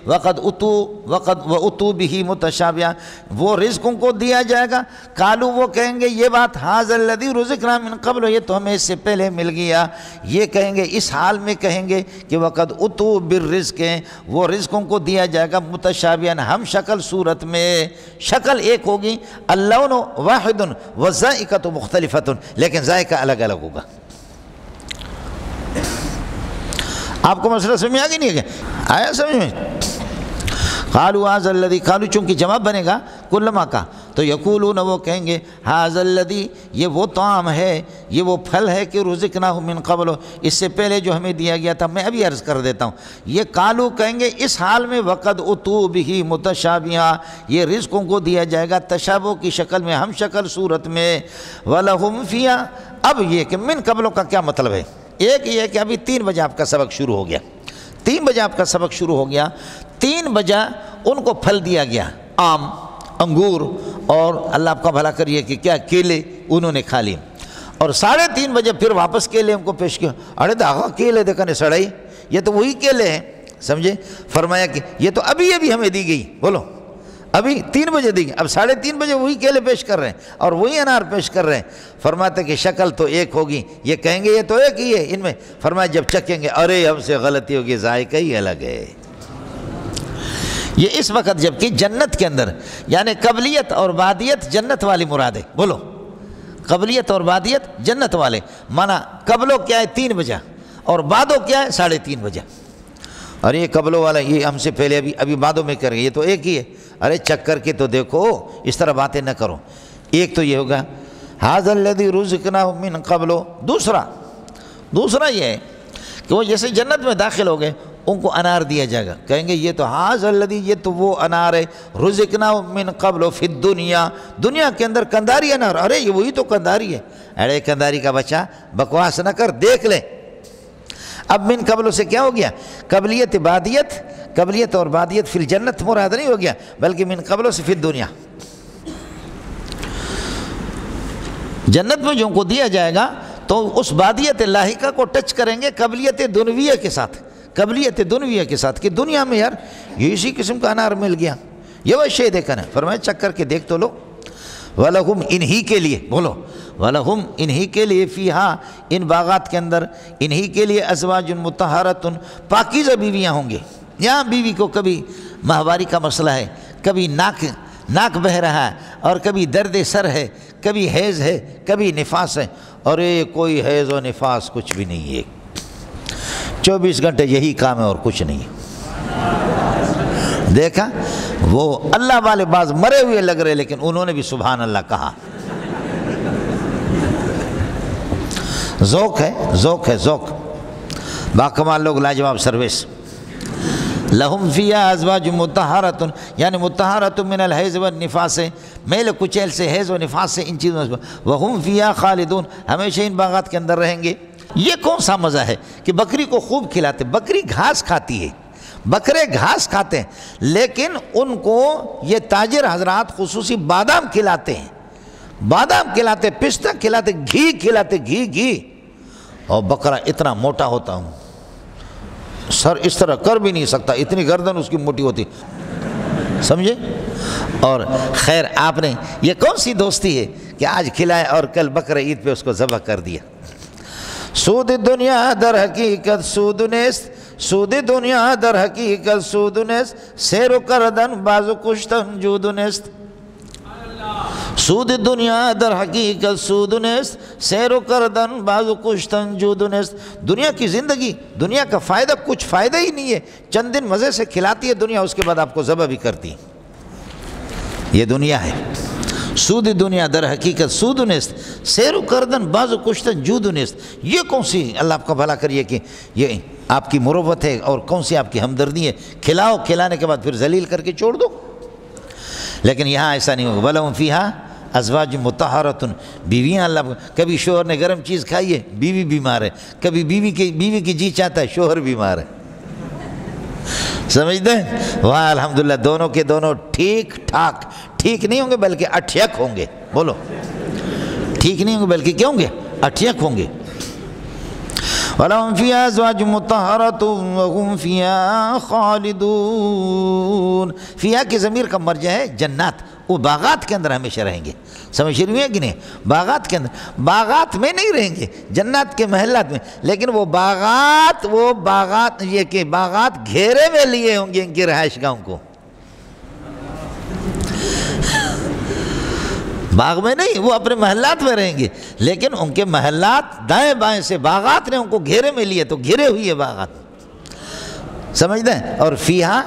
وقد اتوا بہ متشابہا، وہ رزق ان کو دیا جائے گا۔ قالو، وہ کہیں گے یہ بات ھذا الذی رزقنا من قبل، یہ تو ہمیں اس سے پہلے مل گیا، یہ کہیں گے اس حال میں کہیں گے کہ وقد اتوا بالرزق، وہ رزق ان کو دیا جائے گا متشابہا، ہم شکل صورت میں، شکل ایک ہوگی، اللون واحد والذائقۃ مختلفۃ، لیکن ذائقہ الگ الگ ہوگا۔ آپ کو مسئلہ سمجھ آ گیا نہیں ہے؟ آیا سمجھ میں؟ قالوا ھذا الذی، قالوا چونکہ جواب بنے گا کلما کا، تو یقولون، وہ کہیں گے ھذا الذی، یہ وہ طعام ہے، یہ وہ پھل ہے کہ رزقناہ من قبل، اس سے پہلے جو ہمیں دیا گیا تھا۔ میں ابھی عرض کر دیتا ہوں، یہ قالو کہیں گے اس حال میں وقد اتوا بہ متشابہا، یہ رزقوں کو دیا جائے گا تشابہ کی شکل میں، ہم شکل صورت میں، ولہم فیہا۔ اب یہ کہ من قبلوں کا کیا مطلب ہے؟ ایک یہ ہے کہ ابھی 3 بجے آپ کا سبق شروع ہو گیا، 3 بجے آپ کا سبق شروع ہو گیا، 3 بجے ان کو پھل دیا گیا، آم، انگور، اور اللہ آپ کا بھلا کریے کہ کیا کیلے انہوں نے کھا لی، اور 3:30 بجے پھر واپس کیلے ان کو پیش کیا۔ ارے داغا کیلے دیکھنے سڑائی، یہ تو وہی کیلے ہیں، سمجھے؟ فرمایا کہ یہ تو ابھی ہمیں دی گئی، بولو ابھی 3 بجے دی گئی، اب 3:30 بجے وہی کیلے پیش کر رہے ہیں اور وہی انار پیش کر رہے ہیں۔ فرماتے کہ شکل تو ایک ہوگی، یہ کہیں گے یہ تو ایک ہی ہے ان میں، فرمایا جب چکیں گے ارے ہم سے غلطی ہوگی، ذائقہ ہی الگ ہے۔ یہ اس وقت جبکہ جنت کے اندر، یعنی قبلیت اور بعدیت جنت والی مراد ہے، بولو قبلیت اور بعدیت جنت والے، مانا قبلو کیا ہے 3 بجے اور بعدو کیا ہے 3:30 بجے، اور یہ قبلو والا یہ ہم سے پہلے ابھی بعدوں میں کریں گے، یہ تو ایک ہی ہے۔ ارے چک کر کے تو دیکھو، اس طرح باتیں نہ کرو۔ ایک تو یہ ہوگا ھذا الذی رزقناہ من قبل، دوسرا یہ ہے کہ وہ جیسے جنت میں داخل ہو گئے ان کو انار دیا جائے گا، کہیں گے یہ تو ھذا الذی، یہ تو وہ انار ہے، رزقناہ من قبل فی الدنیا، دنیا کے اندر کنداری انار، ارے یہ وہی تو کنداری ہے، ارے کنداری کا بچہ بکواس نہ کر، دیکھ لے۔ اب من قبل سے کیا ہو گیا؟ قبلیت بعدیت، قبلیت اور بعدیت فی الجنت مراد نہیں ہو گیا، بلکہ من قبل سے فی الدنیا۔ جنت میں جو ان کو دیا جائے گا تو اس بادیت لاحقہ کو ٹچ کریں گے قبلیت دنویہ کے ساتھ، قبلیت دنویہ کے ساتھ، کہ دنیا میں یار یہ اسی قسم کا انار مل گیا، یہ وہ شے دیکھا نا، فرمایا چک کر کے دیکھ تو لو۔ وَلَهُمْ انہی کے لیے، بولو وَلَهُمْ انہی کے لیے، فیہا ان باغات کے اندر، انہی کے لیے ازواج مطہرۃ پاکیزہ بیویاں ہوں گے۔ یہاں بیوی کو کبھی ماہواری کا مسئلہ ہے، کبھی ناک بہہ رہا ہے، اور کبھی درد سر ہے، کبھی حیض ہے، کبھی نفاس ہے، اور کوئی حیض و نفاس کچھ بھی نہیں ہے، 24 گھنٹے یہی کام ہے اور کچھ نہیں ہے۔ دیکھا وہ اللہ والے بعض مرے ہوئے لگ رہے، لیکن انہوں نے بھی سبحان اللہ کہا۔ ذوق ہے، ذوق ہے، ذوق، باکمال لوگ، لاجواب سروس۔ لہم فیہا ازواج مطہرۃ، یعنی مطہرۃ من الحیض والنفاس، میل کچیل سے، حیض و نفاس سے، ان چیزوں سے، وہم فیہا خالدون، ہمیشہ ان باغات کے اندر رہیں گے۔ یہ کون سا مزہ ہے کہ بکری کو خوب کھلاتے، بکری گھاس کھاتی ہے، بکرے گھاس کھاتے ہیں، لیکن ان کو یہ تاجر حضرات خصوصی بادام کھلاتے ہیں، بادام کھلاتے، پستہ کھلاتے، گھی کھلاتے، گھی، اور بکرا اتنا موٹا ہوتا ہوں، سر اس طرح کر بھی نہیں سکتا، اتنی گردن اس کی موٹی ہوتی، سمجھے؟ اور خیر آپ نے یہ کون سی دوستی ہے کہ آج کھلائے اور کل بقرہ عید پہ اس کو ذبح کر دیا۔ سود دنیا در حقیقت سود نیست، سود دنیا در حقیقت سود نیست، سیر و کردن بازو کشتن جود نیست۔ سود دنیا در حقیقت سود نیست، سیر و کردن بازو کشتن جود نیست۔ دنیا کی زندگی، دنیا کا فائدہ کچھ فائدہ ہی نہیں ہے، چند دن مزے سے کھلاتی ہے دنیا، اس کے بعد آپ کو ذبح بھی کرتی ہے، یہ دنیا ہے۔ سود دنیا در حقیقت سود نیست، سیر و کردن بازو کشتن جود نیست۔ یہ کون سی اللہ آپ کا بھلا کریے کہ یہ آپ کی مروت ہے، اور کون سی آپ کی ہمدردی ہے، کھلاؤ، کھلانے کے بعد پھر ذلیل کر کے چھوڑ دو۔ لیکن یہاں ایسا نہیں ہوگا، وَلَهُمْ فِيهَا ازواج مطہرۃ، بیویاں اللہ، کبھی شوہر نے گرم چیز کھائی ہے، بیوی بیمار ہے، کبھی بیوی کی جی چاہتا ہے، شوہر بیمار ہے، سمجھتے ہیں؟ وہاں الحمدللہ دونوں کے دونوں ٹھیک ٹھاک، ٹھیک نہیں ہوں گے بلکہ اٹھیک ہوں گے، بولو ٹھیک نہیں ہوں گے بلکہ کیا ہوں گے؟ اٹھیک ہوں گے۔ وَلَهُمْ فِيهَا أَزْوَاجٌ مُطَهَّرَةٌ وَهُمْ فِيهَا خَالِدُونَ۔ فیہا کی ضمیر کا مرجع ہے جنات، وہ باغات کے اندر ہمیشہ رہیں گے، سمجھ رہی ہیں کہ نہیں؟ باغات کے اندر، باغات میں نہیں رہیں گے، جنات کے محلات میں، لیکن وہ باغات یہ کہ باغات گھیرے میں لیے ہوں گے ان کی رہائش گاہوں کو، باغ میں نہیں، وہ اپنے محلات میں رہیں گے، لیکن ان کے محلات دائیں بائیں سے باغات نے ان کو گھیرے میں لیے، تو گھیرے ہوئی ہے باغات، سمجھتے ہیں؟ اور فیہا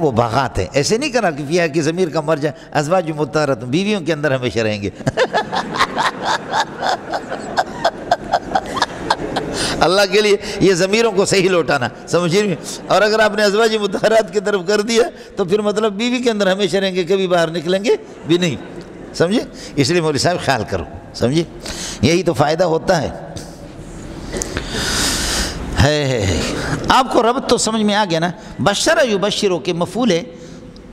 وہ باغات ہے، ایسے نہیں کرا کہ فیہا کی ضمیر کا مرجع ازواج مطہرۃ، بیویوں کے اندر ہمیشہ رہیں گے۔ اللہ کے لیے یہ ضمیروں کو صحیح لوٹانا، سمجھ رہی ہیں؟ اور اگر آپ نے ازواج مطہرات کی طرف کر دیا تو پھر مطلب بیوی کے اندر ہمیشہ رہیں گے، کبھی باہر نکلیں گے بھی نہیں، سمجھے؟ اس لیے مولوی صاحب خیال کرو، سمجھے؟ یہی تو فائدہ ہوتا ہے۔ آپ کو ربط تو سمجھ میں آ گیا نا؟ بشر یبشرو کے مفعول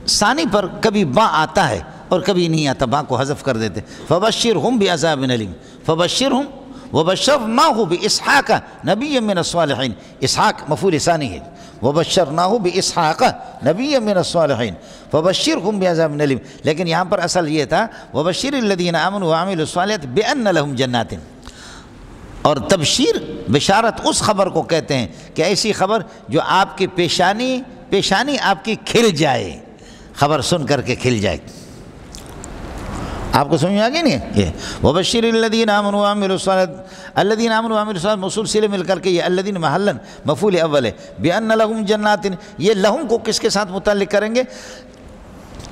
ثانی پر کبھی با آتا ہے اور کبھی نہیں آتا، با کو حذف کر دیتے۔ فبشرہم بعذاب علیم، فبشرہم وبشرناہ باسحاق نبی من الصالحین، اسحاق مفعول ثانی ہے، وبشرناہ باسحاق نبی من الصالحین فبشرہم بعذاب علیم، لیکن یہاں پر اصل یہ تھا وبشر الذین آمنوا وعملوا الصالحات بان لہم جنات، اور تبشیر بشارت اس خبر کو کہتے ہیں کہ ایسی خبر جو آپ کی پیشانی آپ کی کھل جائے، خبر سن کر کے کھل جائے۔ آپ کو سمجھ میں آگے نہیں ہے؟ یہ وبشر الذین آمنوا وعملوا الصالحات، الذین آمنوا وعملوا الصالحات موصول صلہ مل کر کے یہ الذین محلاً مفعول اول ہے، بأن لہم جنات، یہ لہم کو کس کے ساتھ متعلق کریں گے؟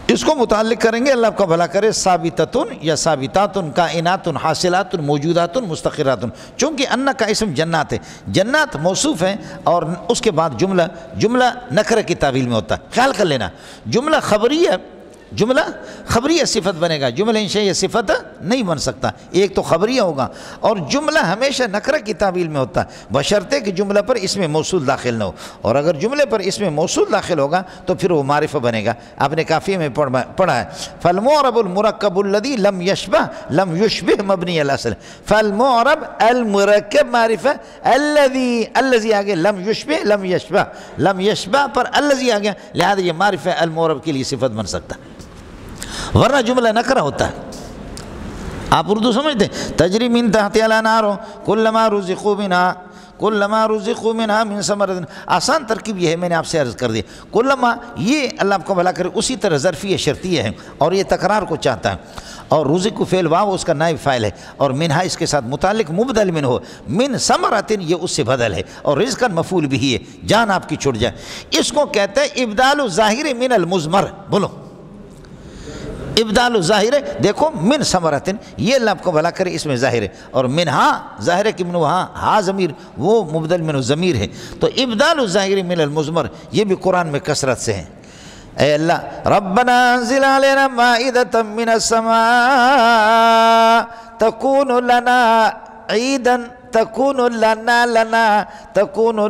اس کو متعلق کریں گے، اللہ آپ کا بھلا کرے، ثابتتن یا ثابتاتن، کائناتن، حاصلاتن، موجوداتن، مستقراتن، چونکہ ان کا اسم جنات ہے، جنات موصوف ہیں، اور اس کے بعد جملہ نکرہ کی تعویل میں ہوتا ہے، خیال کر لینا، جملہ خبریہ جملہ خبریہ صفت بنے گا، جملہ انشائیہ صفت نہیں بن سکتا۔ ایک تو خبریہ ہوگا، اور جملہ ہمیشہ نکرہ کی تعبیل میں ہوتا ہے بشرطے کہ جملہ پر اسم موصول داخل نہ ہو، اور اگر جملے پر اسم موصول داخل ہوگا تو پھر وہ معرفہ بنے گا۔ آپ نے کافیہ میں پڑھا ہے فالمعرب المرکب الذی لم یشبہ لم یشبہ مبنی الاصل، فالمعرب المرکب معرفہ الذی آگے لم یشبہ لم یشبہ، لم یشبہ پر الذی آگیا، لہذا یہ معرفہ المعرب کے لیے صفت بن سکتا ہے، ورنہ جملہ نکرہ ہوتا ہے۔ آپ اردو سمجھتے ہیں تجری من تحتها الانہار کلما رزقوا منها من ثمرۃ، آسان ترکیب یہ ہے، میں نے آپ سے عرض کر دیا کلما، یہ اللہ آپ کو بھلا کرے، اسی طرح ظرفیہ شرطیہ ہے اور یہ تکرار کو چاہتا ہے، اور رزق فعل واو اس کا نائب فاعل ہے، اور منہا اس کے ساتھ متعلق مبدل من ہو، من ثمرۃ یہ اس سے بدل ہے، اور رزقا مفعول بھی ہے، جان آپ کی چھٹ جائے، اس کو کہتے ہیں ابدال الظاہر من المضمر۔ بولو ابدال الظاہر، دیکھو من ثمرۃ، یہ اللہ آپ کو بھلا کرے اس میں ظاہر ہے، اور منہا ظاہر ہے کہ من وہاں ہا ضمیر وہ مبدل من ضمیر ہے، تو ابدال الظاہر من المضمر یہ بھی قرآن میں کثرت سے ہے۔ اے اللہ ربنا انزل علینا مائدۃ من السماء تکون لنا عیدا تکون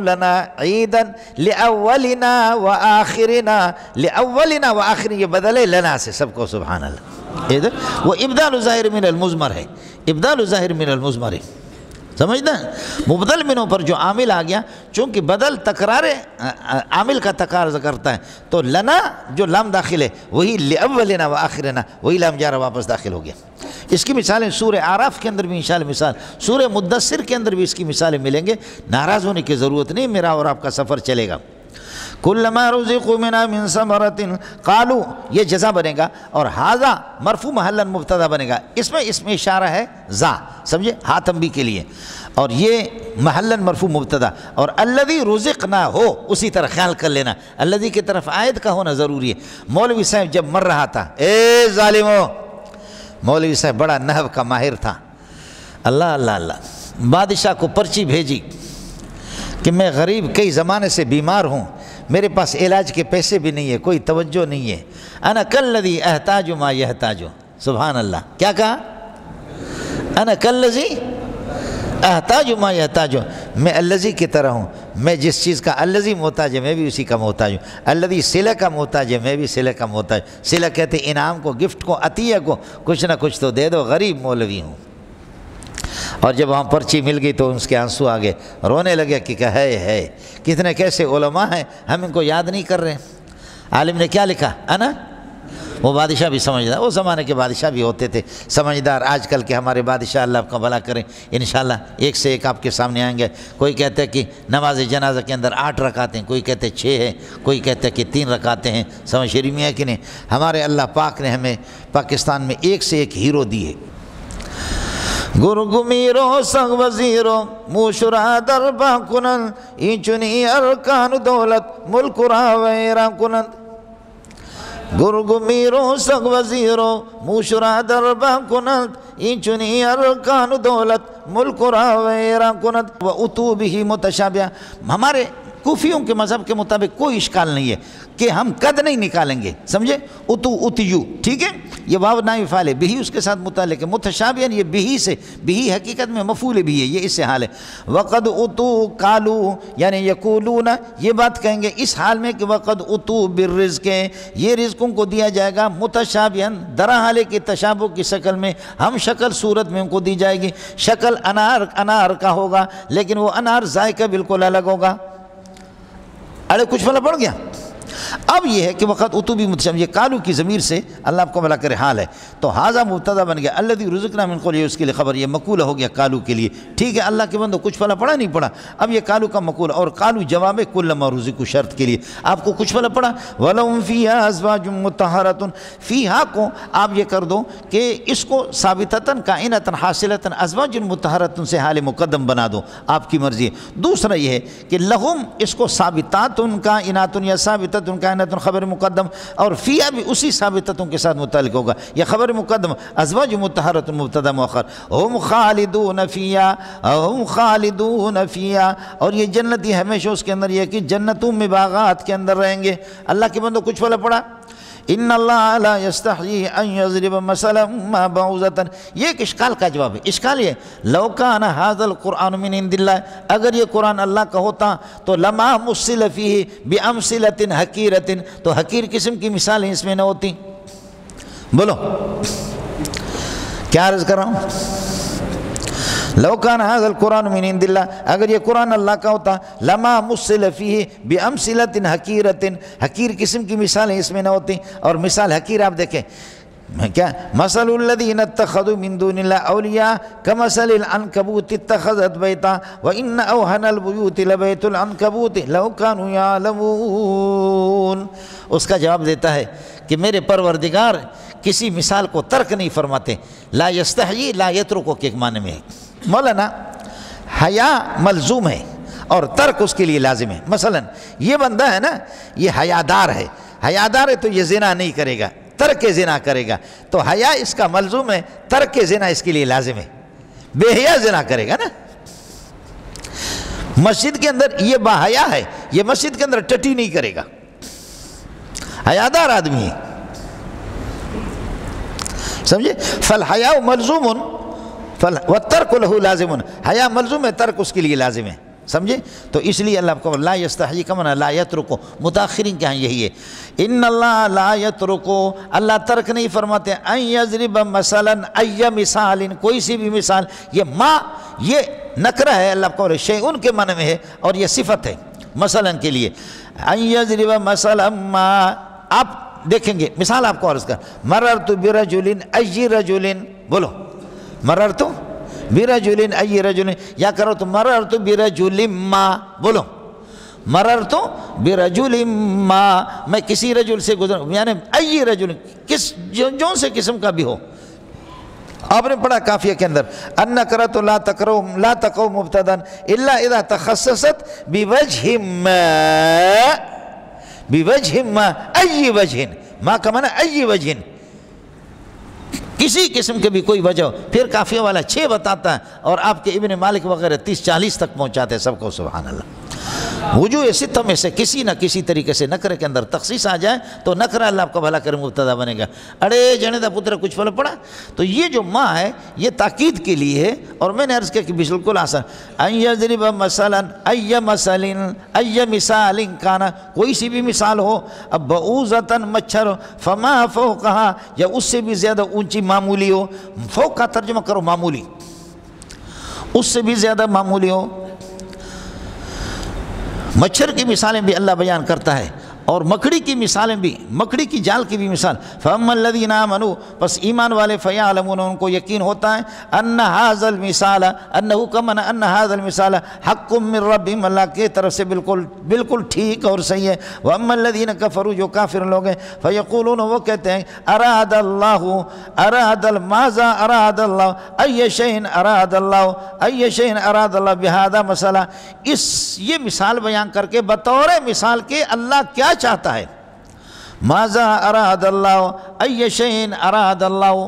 لنا عیدا لأولنا وآخرنا، لأولنا وآخرنا یہ بدل ہے لنا سے، سب کو سبحان اللہ، ادھر وہ ابدال ظاہر من المضمر ہے، ابدال ظاہر من المضمر ہے، سمجھنا مبدل منوں پر جو عامل آ گیا، چونکہ بدل تکرار عامل کا تقاضا کرتا ہے، تو لنا جو لام داخل ہے وہی لأولنا وآخرنا، وہی لام جارہ واپس داخل ہو گیا۔ اس کی مثالیں سورہ اعراف کے اندر بھی انشاءاللہ مثال، سورہ مدثر کے اندر بھی اس کی مثالیں ملیں گے، ناراض ہونے کی ضرورت نہیں، میرا اور آپ کا سفر چلے گا۔ کلما رزقوا منها من ثمرۃ قالوا یہ جزا بنے گا، اور ھذا مرفوع محلا مبتدا بنے گا، اس میں اشارہ ہے ذا، سمجھے ہا تنبیہ کے لیے، اور یہ محلا مرفوع مبتدا، اور الذی رزقنا ہو اسی طرح خیال کر لینا، الذی کی طرف عائد کا ہونا ضروری ہے۔ مولوی صاحب جب مر رہا تھا، اے ظالمو، مولوی صاحب بڑا نحو کا ماہر تھا، اللہ اللہ اللہ، بادشاہ کو پرچی بھیجی کہ میں غریب کئی زمانے سے بیمار ہوں، میرے پاس علاج کے پیسے بھی نہیں ہے، کوئی توجہ نہیں ہے، انا کالذی احتاج ما یحتاج، سبحان اللہ، کیا کہا؟ انا کالذی احتاج ما یحتاج، میں الذی کی طرح ہوں، میں جس چیز کا الذی محتاج ہے میں بھی اسی کا محتاج ہوں، الذی صلہ کا محتاج ہے میں بھی صلہ کا محتاج، صلہ کہتے انعام کو، گفٹ کو، عطیہ کو، کچھ نہ کچھ تو دے دو، غریب مولوی ہوں۔ اور جب وہاں پرچی مل گئی تو اس کے آنسو آگے، رونے لگے کہ ہے کتنے کیسے علماء ہیں، ہم ان کو یاد نہیں کر رہے۔ عالم نے کیا لکھا؟ انا، وہ بادشاہ بھی سمجھدار، وہ زمانے کے بادشاہ بھی ہوتے تھے سمجھدار، آج کل کے ہمارے بادشاہ اللہ آپ کا بھلا کریں، انشاءاللہ ایک سے ایک آپ کے سامنے آئیں گے۔ کوئی کہتے ہیں کہ نماز جنازہ کے اندر 8 رکعتیں ہیں، کوئی کہتے ہیں 6 ہے، کوئی کہتے ہیں کہ 3 رکعتیں ہیں، سمجھ شریف میں ہے کہ نہیں؟ ہمارے اللہ پاک نے ہمیں پاکستان میں ایک سے ایک ہیرو دی ہے۔ گرگمیرو سنگ وزیرو موشرا دربا کنن اینچنی ارکان دولت ملک را ویرا کنن، گرگمیرو سنگ وزیرو موشرا دربا کنن اینچنی ارکان دولت ملک را ویرا کنن و اتو بھی متشابہ۔ ہمارے کوفیوں کے مذہب کے مطابق کوئی اشکال نہیں ہے کہ ہم قد نہیں نکالیں گے، سمجھے؟ اتو اتیو، ٹھیک ہے، یہ واو نائب فاعل ہے، بھی اس کے ساتھ متعلق ہے، متشابہ یہ بھی سے، بھی حقیقت میں مفعول بھی ہے، یہ اس سے حال ہے۔ وقد اتو قالو یعنی یقولون، یہ بات کہیں گے اس حال میں کہ وقد اتو بالرزق، یہ رزقوں کو دیا جائے گا متشابہ، درحال کی تشابہ کی شکل میں، ہم شکل صورت میں ان کو دی جائے گی، شکل انار کا ہوگا، لیکن وہ انار ذائقہ بالکل الگ ہوگا۔ ارے کچھ بھلا پڑ گیا؟ اب یہ ہے کہ وقت اتو بھی متشابہ، یہ قالو کی ضمیر سے اللہ آپ کو بھلا کرے حال ہے، تو ھذا مبتدا بن گیا، الذی رزقنا من قبل، یہ اس کے لیے خبر، یہ مقولہ ہو گیا قالو کے لیے، ٹھیک ہے۔ اللہ کے بندو کچھ بھلا پڑا نہیں پڑا، اب یہ قالو کا مقولہ، اور قالو جواب ہے کلما رزقوا شرط کے لیے، آپ کو کچھ بھلا پڑا، وَلَهُمْ فِيهَا أَزْوَاجٌ مُطَهَّرَةٌ، فیہا کو آپ یہ کر دو کہ اس کو ثابتتاً کائنتاً حاصلتاً ازواج مطہرۃ سے حال مقدم بنا دو، آپ کی مرضی ہے۔ دوسرا یہ ہے کہ لہم اس کو ثابتاتن کائناتن یا ثابتتن کائناتن خبر مقدم، اور فیہا بھی اسی ثابتتوں کے ساتھ متعلق ہوگا، یہ خبر مقدم، ازواج مطہرۃ مبتدا مؤخر، ہم خالدون فیہا، ہم خالدون فیہا، اور یہ جنتی ہمیشہ اس کے اندر، یہ کہ جنتوں میں باغات کے اندر رہیں گے۔ اللہ کے بندو کچھ بھلا پڑا، ان اللہ لا یستحیی ان یضرب مثلا ما بعوضۃ، یہ ایک اشکال کا جواب ہے۔ اشکال یہ لو کان ھذا القرآن من عند اللہ، اگر یہ قرآن اللہ کا ہوتا تو لما مثل فیہ بامثلۃ حقیرۃ، تو حقیر قسم کی مثالیں اس میں نہ ہوتی۔ بولو کیا عرض کر رہا ہوں؟ لو کان ھذا القرآن من عند اللہ، اگر یہ قرآن اللہ کا ہوتا لما مثل فیہ بامثلۃ حقیرۃ، حقیر قسم کی مثالیں اس میں نہ ہوتی۔ اور مثال حقیر آپ دیکھیں کیا، مثل الذین اتخذوا من دون اللہ اولیاء کمثل العنکبوت اتخذت بیتا وان اوہن البیوت لبیت العنکبوت لو کانوا یعلمون۔ اس کا جواب دیتا ہے کہ میرے پروردگار کسی مثال کو ترک نہیں فرماتے۔ لا یستحیی لا یترکو کے ایک معنی میں ہے۔ مولانا حیا ملزوم ہے اور ترک اس کے لیے لازم ہے۔ مثلا یہ بندہ ہے نا، یہ حیادار ہے، حیادار ہے تو یہ زنا نہیں کرے گا، ترک زنا کرے گا، تو حیا اس کا ملزوم ہے، ترک زنا اس کے لیے لازم ہے۔ بے حیا زنا کرے گا نا۔ مسجد کے اندر یہ باحیا ہے، یہ مسجد کے اندر ٹٹی نہیں کرے گا، حیادار آدمی ہے، سمجھے؟ فالحیاء ملزوم والترک لہ لازم، حیا ملزوم ہے، ترک اس کے لیے لازم ہے، سمجھے؟ تو اس لیے اللہ کو لا یستحیی کا معنی لا یترکو، متاخرین کے ہاں یہی ہے۔ ان اللہ لا یترکو، اللہ ترک نہیں فرماتے، ان یضرب مثلا ای مثال، کوئی سی بھی مثال۔ یہ ما یہ نکرہ ہے، اللہ کو شیئن کے معنی میں ہے اور یہ صفت ہے مثلا کے لیے۔ ان یضرب مثلا ما، آپ دیکھیں گے مثال آپ کو عرض کر، مررت برجل ای رجل، بولو مررت برجل ای رجل، یا کرو تو مررت برجل ما، بولو مررت برجل ما، میں کسی رجل سے گزر، یعنی ای رجل، کس جون سے قسم کا بھی ہو۔ آپ نے پڑھا کافیہ کے اندر النکرۃ لا تقع مبتدا الا اذا تخصصت بوجہ ما ای وجہ، ما کا معنی ای وجہ، کسی قسم کے بھی کوئی وجہ ہو۔ پھر کافیہ والا 6 بتاتا ہے اور آپ کے ابن مالک وغیرہ 30-40 تک پہنچاتے ہیں سب کو، سبحان اللہ۔ وجوہ ستہ میں سے کسی نہ کسی طریقے سے نکرے کے اندر تخصیص آ جائے تو نکرہ اللہ آپ کا بھلا کرے مبتدا بنے گا۔ اڑے جنے دا پتر کچھ پھل پڑا، تو یہ جو ما ہے یہ تاکید کے لیے ہے، اور میں نے عرض کیا کہ بالکل آسان، ان یضرب مثلا ای مثل ای مثال کانا، کوئی سی بھی مثال ہو، اب بعوضۃ مچھر، فما فوقہا، یا اس سے بھی زیادہ اونچی معمولی ہو، فوق کا ترجمہ کرو معمولی، اس سے بھی زیادہ معمولی ہو۔ مچھر کی مثالیں بھی اللہ بیان کرتا ہے، اور مکڑی کی مثالیں بھی، مکڑی کی جال کی بھی مثال۔ فَأَمَّا الَّذِينَ آمَنُوا، پس ایمان والے فَيَعْلَمُونَ، ان کو یقین ہوتا ہے، أَنَّ هَذَا الْمِثَالَ، أَنَّهُ كَمَنَ أَنَّ هَذَا الْمِثَالَ حَقٌّ مِّن رَّبِّهِمْ، اللہ کی طرف سے بالکل ٹھیک اور صحیح ہے۔ وَأَمَّا الَّذِينَ كَفَرُوا، جو کافر لوگ ہیں، فَيَقُولُونَ، وہ کہتے ہیں، أَرَادَ اللَّهُ أَرَادَ مَاذَا أَرَادَ اللَّهُ أَيَّ شَيْءٍ أَرَادَ اللَّهُ أَيَّ شَيْءٍ أَرَادَ اللَّهُ بِهَذَا مثلا، یہ مثال بیان کر کے بطور مثال کے اللہ کیا چاہتا ہے، ماذا اراد اللہ ای شیء اراد اللہ،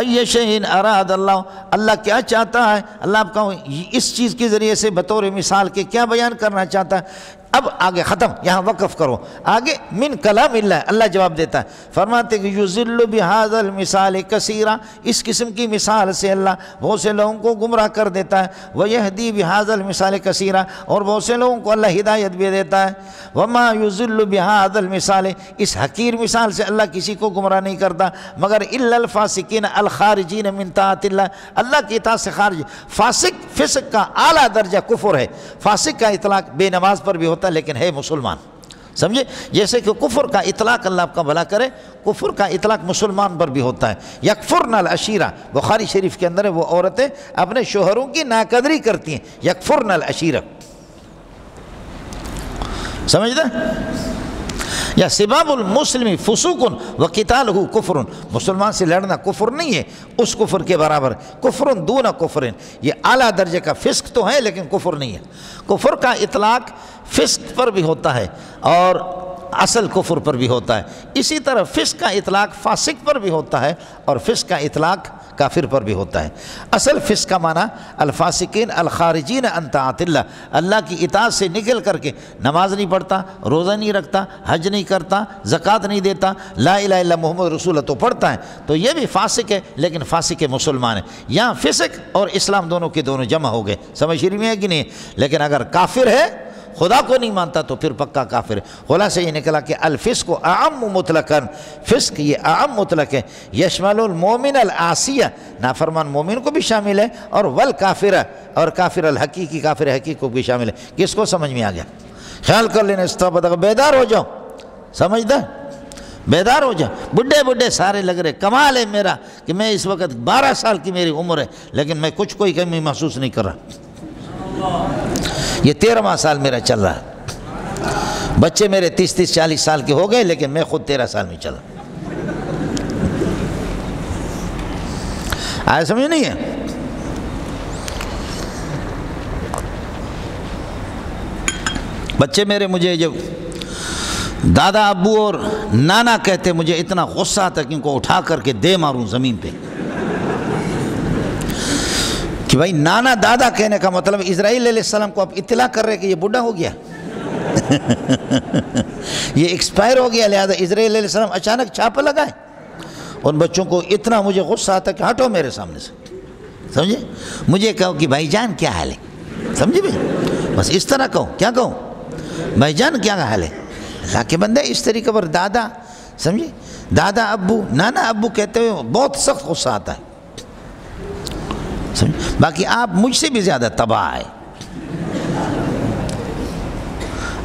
ای شیء اراد اللہ، اللہ کیا چاہتا ہے، اللہ آپ کا اس چیز کے ذریعے سے بطور مثال کے کیا بیان کرنا چاہتا ہے۔ اب آگے ختم، یہاں وقف کرو، آگے من کلام اللہ، اللہ جواب دیتا ہے، فرماتے کہ یضل بہذا المثال کثیرا، اس قسم کی مثال سے اللہ بہت سے لوگوں کو گمراہ کر دیتا ہے، ویہدی بہذا المثال کثیرا، اور بہت سے لوگوں کو اللہ ہدایت بھی دیتا ہے۔ وما یضل بہذا المثال، اس حقیر مثال سے اللہ کسی کو گمراہ نہیں کرتا مگر الا الفاسقین الخارجین من طاعت اللہ، اللہ کی اطاعت سے خارج۔ فسق کا اعلیٰ درجہ کفر ہے، فاسق کا اطلاق بے نماز پر بھی ہوتا لیکن ہے مسلمان، سمجھے؟ جیسے کہ کفر کا اطلاق اللہ آپ کا بھلا کرے، کفر کا اطلاق مسلمان پر بھی ہوتا ہے۔ یکفرن العشیرہ، بخاری شریف کے اندر ہے، وہ عورتیں اپنے شوہروں کی ناقدری کرتی ہیں، یکفرن العشیرہ، سمجھتے ہیں؟ یا سباب المسلم فسوق وقتالہ کفر، مسلمان سے لڑنا کفر نہیں ہے، اس کفر کے برابر، کفر دون کفر، یہ اعلیٰ درجے کا فسق تو ہے لیکن کفر نہیں ہے۔ کفر کا اطلاق فسق پر بھی ہوتا ہے اور اصل کفر پر بھی ہوتا ہے۔ اسی طرح فسق کا اطلاق فاسق پر بھی ہوتا ہے اور فسق کا اطلاق کافر پر بھی ہوتا ہے۔ اصل فسق کا معنی الفاسقین الخارجین عن طاعت اللہ، اللہ کی اطاعت سے نکل کر کے نماز نہیں پڑھتا، روزہ نہیں رکھتا، حج نہیں کرتا، زکوٰۃ نہیں دیتا، لا الہ الا محمد رسول اللہ تو پڑھتا ہے، تو یہ بھی فاسق ہے، لیکن فاسق مسلمان ہے۔ یہاں فسق اور اسلام دونوں کے دونوں جمع ہو گئے، سمجھ شریف میں ہے کہ نہیں؟ لیکن اگر کافر ہے، خدا کو نہیں مانتا، تو پھر پکا کافر ہے۔ خلاصہ یہ نکلا کہ الفسق اعم مطلقاً، فسق یہ اعم مطلق ہے، یشمل المومن العاصیہ، نافرمان مومن کو بھی شامل ہے، اور والکافر، اور کافر الحقیقی، کافر حقیقی کو بھی شامل ہے۔ کس کو سمجھ میں آ گیا؟ خیال کر لینا، اس طرح بیدار ہو جاؤ، سمجھدار بیدار ہو جاؤ۔ بڈھے سارے لگ رہے، کمال ہے میرا کہ میں اس وقت 12 سال کی میری عمر ہے، لیکن میں کوئی کمی محسوس نہیں کر رہا۔ یہ 13واں سال میرا چل رہا ہے، بچے میرے 30-40 سال کے ہو گئے، لیکن میں خود 13 سال میں چل رہا۔ آئے سمجھ نہیں ہے؟ بچے میرے مجھے جب دادا ابو اور نانا کہتے، مجھے اتنا غصہ آتا کہ ان کو اٹھا کر کے دے ماروں زمین پہ، کہ بھائی نانا دادا کہنے کا مطلب اسرائیل علیہ السلام کو اب اطلاع کر رہے کہ یہ بوڑھا ہو گیا، یہ ایکسپائر ہو گیا، لہذا اسرائیل علیہ السلام اچانک چھاپا لگائے۔ ان بچوں کو اتنا مجھے غصہ آتا کہ ہٹو میرے سامنے سے، سمجھے؟ مجھے کہو کہ بھائی جان کیا حال ہے، سمجھے بھائی؟ بس اس طرح کہو، کیا کہو؟ بھائی جان کیا حال ہے؟ اللہ کے بندے اس طریقے پر دادا، سمجھے؟ دادا ابو، نانا ابو کہتے ہوئے بہت سخت غصہ آتا ہے، سمجھے؟ باقی آپ مجھ سے بھی زیادہ تباہ ہے،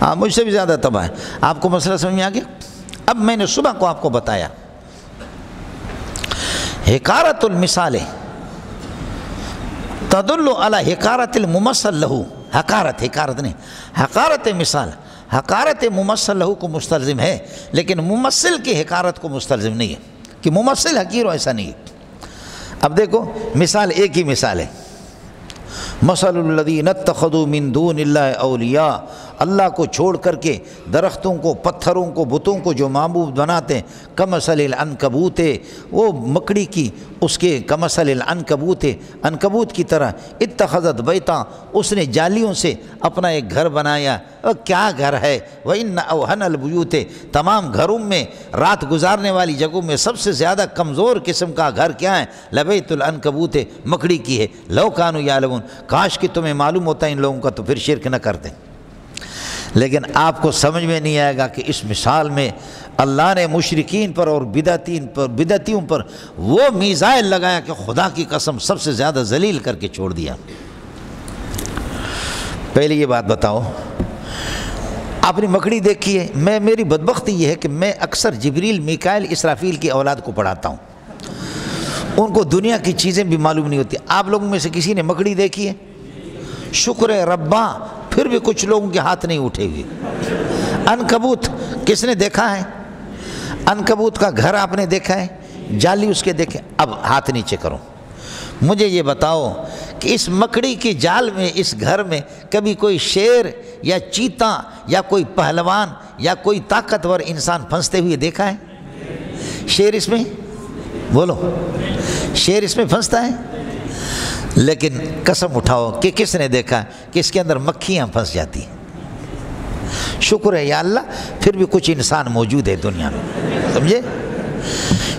آپ مجھ سے بھی زیادہ تباہ ہے۔ آپ کو مسئلہ سمجھ میں آ گیا؟ اب میں نے صبح کو آپ کو بتایا، حکارت المثال تدل علی حکارت الممثل لہو، حکارت نہیں، حکارت مثال، حکارت ممثل لہو کو مستلزم ہے، لیکن ممثل کی حکارت کو مستلزم نہیں ہے، کہ ممثل حقیر ہو، ایسا نہیں ہے۔ اب دیکھو مثال، ایک ہی مثال ہے، مثل الذین اتخذوا من دون اللہ اولیاء، اللہ کو چھوڑ کر کے درختوں کو، پتھروں کو، بتوں کو جو معبود بناتے ہیں، کمثل العنکبوت، وہ مکڑی کی اس کے کمثل العنکبوت، عنکبوت کی طرح، اتخذت بیتا، اس نے جالیوں سے اپنا ایک گھر بنایا، اور کیا گھر ہے، وَإِنَّ أَوْهَنَ الْبُيُوتِ، تمام گھروں میں، رات گزارنے والی جگہوں میں سب سے زیادہ کمزور قسم کا گھر کیا ہے؟ لَبَيْتُ الْعَنْكَبُوتِ، مکڑی کی ہے، لَوْ كَانُوا يَعْلَمُونَ، کاش کہ تمہیں معلوم ہوتا ہے ان لوگوں کا تو پھر شرک نہ کرتے۔ لیکن آپ کو سمجھ میں نہیں آئے گا کہ اس مثال میں اللہ نے مشرکین پر اور بدعتیوں پر وہ میزائل لگایا کہ خدا کی قسم سب سے زیادہ ذلیل کر کے چھوڑ دیا۔ پہلے یہ بات بتاؤ، آپ نے مکڑی دیکھی ہے؟ میری بدبختی یہ ہے کہ میں اکثر جبریل، میکائیل، اسرافیل کی اولاد کو پڑھاتا ہوں، ان کو دنیا کی چیزیں بھی معلوم نہیں ہوتی۔ آپ لوگوں میں سے کسی نے مکڑی دیکھی ہے؟ شکر ربا، پھر بھی کچھ لوگوں کے ہاتھ نہیں اٹھے ہوئے۔ عنکبوت کس نے دیکھا ہے؟ عنکبوت کا گھر آپ نے دیکھا ہے؟ جالی اس کے دیکھے؟ اب ہاتھ نیچے کرو، مجھے یہ بتاؤ کہ اس مکڑی کی جال میں، اس گھر میں کبھی کوئی شیر یا چیتا یا کوئی پہلوان یا کوئی طاقتور انسان پھنستے ہوئے دیکھا ہے؟ شیر اس میں، بولو، شیر اس میں پھنستا ہے؟ لیکن قسم اٹھاؤ کہ کس نے دیکھا کہ اس کے اندر مکھیاں پھنس جاتی ہیں؟ شکر ہے یا اللہ، پھر بھی کچھ انسان موجود ہے دنیا میں، سمجھے؟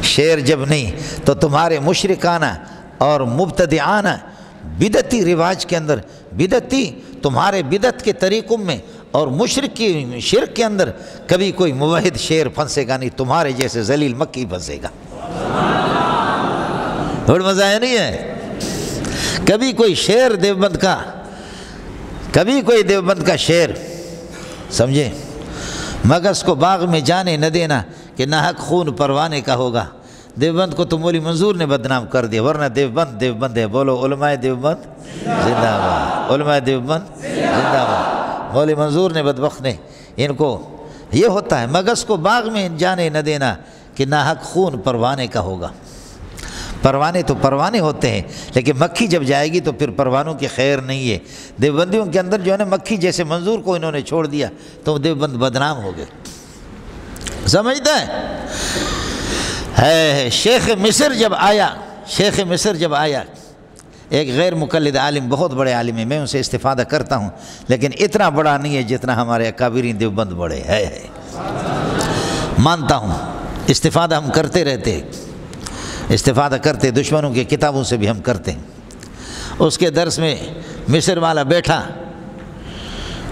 شیر جب نہیں تو تمہارے مشرکانہ اور مبتدعانہ بدعتی رواج کے اندر، بدعتی تمہارے بدعت کے طریقوں میں اور مشرک کی شرک کے اندر کبھی کوئی موحد شیر پھنسے گا نہیں، تمہارے جیسے ذلیل مکھی پھنسے گا۔ بڑا مزہ ہے نہیں ہے؟ کبھی کوئی شیر دیوبند کا، کبھی کوئی دیوبند کا شیر، سمجھے؟ مگس کو باغ میں جانے نہ دینا کہ ناحق خون پروانے کا ہوگا۔ دیوبند کو تو مولوی منظور نے بدنام کر دیا، ورنہ دیوبند ہے۔ بولو علماء دیوبند زندہ باد، علماء دیوبند زندہ باد۔ مولوی منظور نے بدبخت نے ان کو، یہ ہوتا ہے مگس کو باغ میں جانے نہ دینا کہ ناحق خون پروانے کا ہوگا۔ پروانے تو پروانے ہوتے ہیں، لیکن مکھی جب جائے گی تو پھر پروانوں کی خیر نہیں ہے۔ دیوبندیوں کے اندر جو ہے نا، مکھی جیسے منظور کو انہوں نے چھوڑ دیا تو دیوبند بدنام ہو گئے۔ سمجھتا ہے؟ شیخ مصر جب آیا ایک غیر مقلد عالم، بہت بڑے عالم ہے، میں ان سے استفادہ کرتا ہوں، لیکن اتنا بڑا نہیں ہے جتنا ہمارے اکابرین دیوبند بڑے ہے، مانتا ہوں، استفادہ ہم کرتے رہتے، استفادہ کرتے، دشمنوں کی کتابوں سے بھی ہم کرتے ہیں۔ اس کے درس میں مصر والا بیٹھا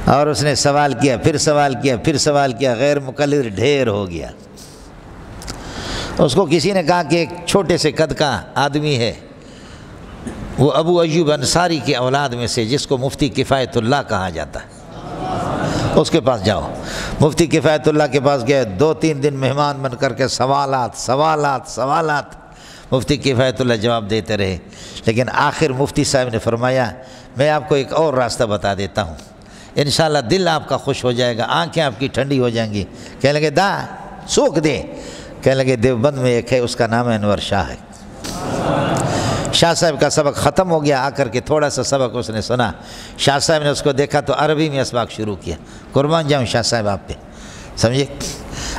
اور اس نے سوال کیا، پھر سوال کیا، غیر مقلد ڈھیر ہو گیا۔ اس کو کسی نے کہا کہ ایک چھوٹے سے قد کا آدمی ہے، وہ ابو ایوب انصاری کی اولاد میں سے، جس کو مفتی کفایت اللہ کہا جاتا ہے، اس کے پاس جاؤ۔ مفتی کفایت اللہ کے پاس گئے، 2-3 دن مہمان بن کر کے سوالات مفتی کفایت اللہ جواب دیتے رہے، لیکن آخر مفتی صاحب نے فرمایا میں آپ کو ایک اور راستہ بتا دیتا ہوں، انشاءاللہ دل آپ کا خوش ہو جائے گا، آنکھیں آپ کی ٹھنڈی ہو جائیں گی۔ کہنے لگے دا سوکھ دے، کہنے لگے دیوبند میں ایک ہے، اس کا نام انور شاہ ہے۔ شاہ صاحب کا سبق ختم ہو گیا، آ کر کے تھوڑا سا سبق اس نے سنا، شاہ صاحب نے اس کو دیکھا تو عربی میں اسباق شروع کیا، قربان جاؤں شاہ صاحب آپ پہ، سمجھے،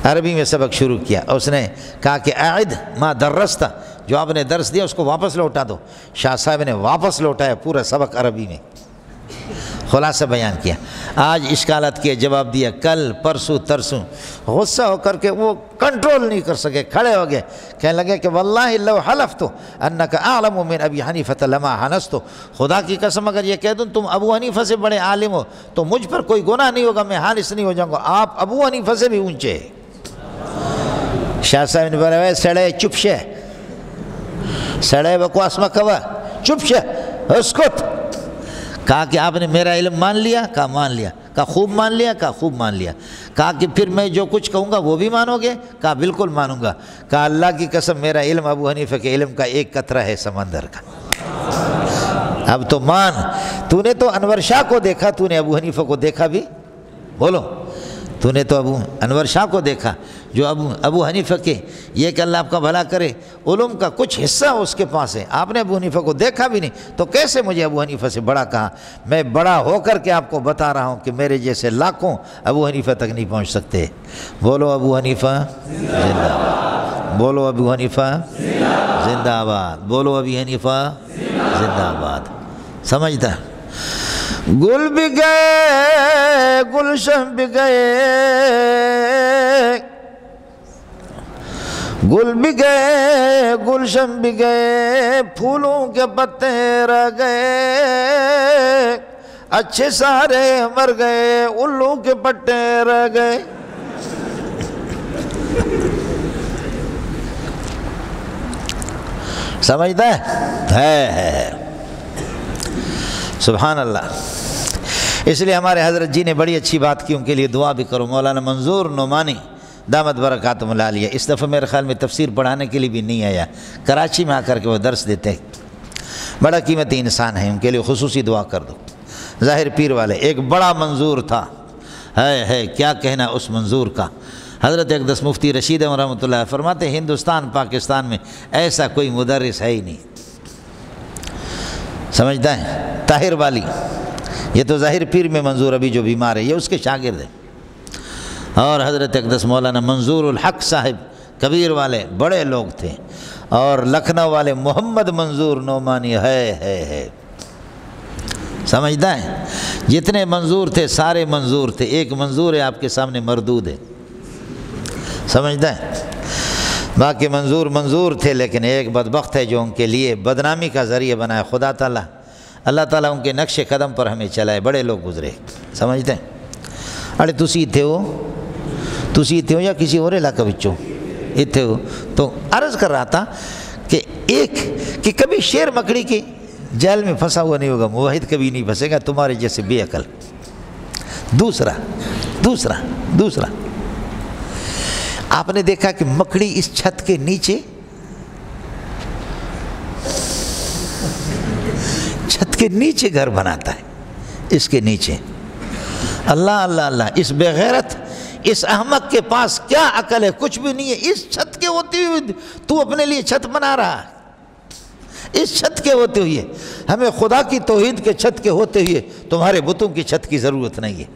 عربی میں سبق شروع کیا۔ اس نے کہا کہ اعد ما درست، جو آپ نے درس دیا اس کو واپس لوٹا دو۔ شاہ صاحب نے واپس لوٹایا پورا سبق عربی میں، خلاصہ بیان کیا۔ آج اشکالات کے جواب دیا، کل پرسوں ترسوں غصہ ہو کر کے وہ کنٹرول نہیں کر سکے، کھڑے ہو گئے، کہنے لگے کہ واللہ لو حلفت انک اعلم من ابی حنیفہ لما حنست، خدا کی قسم اگر یہ کہہ دوں تم ابو حنیفہ سے بڑے عالم ہو تو مجھ پر کوئی گناہ نہیں ہوگا، میں حانس نہیں ہو جاؤں گا، آپ ابو حنیفہ سے بھی اونچے۔ شاہ صاحب نے بولا سڑے چپ شے، سڑے بکواس مکوا، چپ شے، اسکت۔ کہا کہ آپ نے میرا علم مان لیا؟ کہا مان لیا۔ کہا خوب مان لیا؟ کہا خوب مان لیا۔ کہا کہ پھر میں جو کچھ کہوں گا وہ بھی مانو گے؟ کہا بالکل مانوں گا۔ کہا اللہ کی قسم میرا علم ابو حنیفہ کے علم کا ایک قطرہ ہے سمندر کا، اب تو مان۔ تو نے تو انور شاہ کو دیکھا، تو نے ابو حنیفہ کو دیکھا بھی؟ بولو، تو نے تو انور شاہ کو دیکھا جو ابو حنیفہ کے، یہ کہ اللہ آپ کا بھلا کرے، علوم کا کچھ حصہ اس کے پاس ہے، آپ نے ابو حنیفہ کو دیکھا بھی نہیں، تو کیسے مجھے ابو حنیفہ سے بڑا کہا؟ میں بڑا ہو کر کے آپ کو بتا رہا ہوں کہ میرے جیسے لاکھوں ابو حنیفہ تک نہیں پہنچ سکتے۔ بولو ابو حنیفہ زندہ باد، بولو ابو حنیفہ زندہ آباد، بولو ابو حنیفہ زندہ آباد۔ سمجھتا ہے؟ گل بھی گئے گلشن بھی گئے، گل بھی گئے گلشن بھی گئے، پھولوں کے پتے رہ گئے، اچھے سارے مر گئے، الو کے پٹے رہ گئے۔ سمجھتا ہے؟ سبحان اللہ۔ اس لیے ہمارے حضرت جی نے بڑی اچھی بات کی، ان کے لیے دعا بھی کرو۔ مولانا منظور نعمانی دامت برکاتہم العالیہ اس دفعہ میرے خیال میں تفسیر پڑھانے کے لیے بھی نہیں آیا، کراچی میں آ کر کے وہ درس دیتے، بڑا قیمتی انسان ہے، ان کے لیے خصوصی دعا کر دو۔ ظاہر پیر والے ایک بڑا منظور تھا، ہے کیا کہنا اس منظور کا۔ حضرت اقدس مفتی رشید احمد رحمۃ اللہ فرماتے ہندوستان پاکستان میں ایسا کوئی مدرس ہے ہی نہیں، سمجھتا ہے؟ طاہر والی، یہ تو ظاہر پیر میں منظور ابھی جو بیمار ہے، یہ اس کے شاگرد ہیں۔ اور حضرت اقدس مولانا منظور الحق صاحب کبیر والے بڑے لوگ تھے، اور لکھنؤ والے محمد منظور نعمانی ہے، سمجھتا ہے؟ جتنے منظور تھے سارے منظور تھے، ایک منظور ہے آپ کے سامنے مردود ہے، سمجھتا ہے؟ باقی منظور تھے، لیکن ایک بدبخت ہے جو ان کے لیے بدنامی کا ذریعہ بنا ہے۔ خدا تعالیٰ، اللہ تعالیٰ ان کے نقش قدم پر ہمیں چلائے، بڑے لوگ گزرے، سمجھتے ہیں؟ اڑے تسی اتھے ہو یا کسی اور علاقہ بچوں اتھے ہو؟ تو عرض کر رہا تھا کہ کبھی شیر مکڑی کی جیل میں پھنسا ہوا نہیں ہوگا، موحد کبھی نہیں پھنسے گا تمہارے جیسے بے عقل۔ دوسرا آپ نے دیکھا کہ مکڑی اس چھت کے نیچے، چھت کے نیچے گھر بناتا ہے، اس کے نیچے۔ اللہ، اس بے غیرت، اس احمق کے پاس کیا عقل ہے؟ کچھ بھی نہیں ہے۔ اس چھت کے ہوتے ہوئے تو اپنے لیے چھت بنا رہا ہے، اس چھت کے ہوتے ہوئے۔ ہمیں خدا کی توحید کے چھت کے ہوتے ہوئے تمہارے بتوں کی چھت کی ضرورت نہیں ہے۔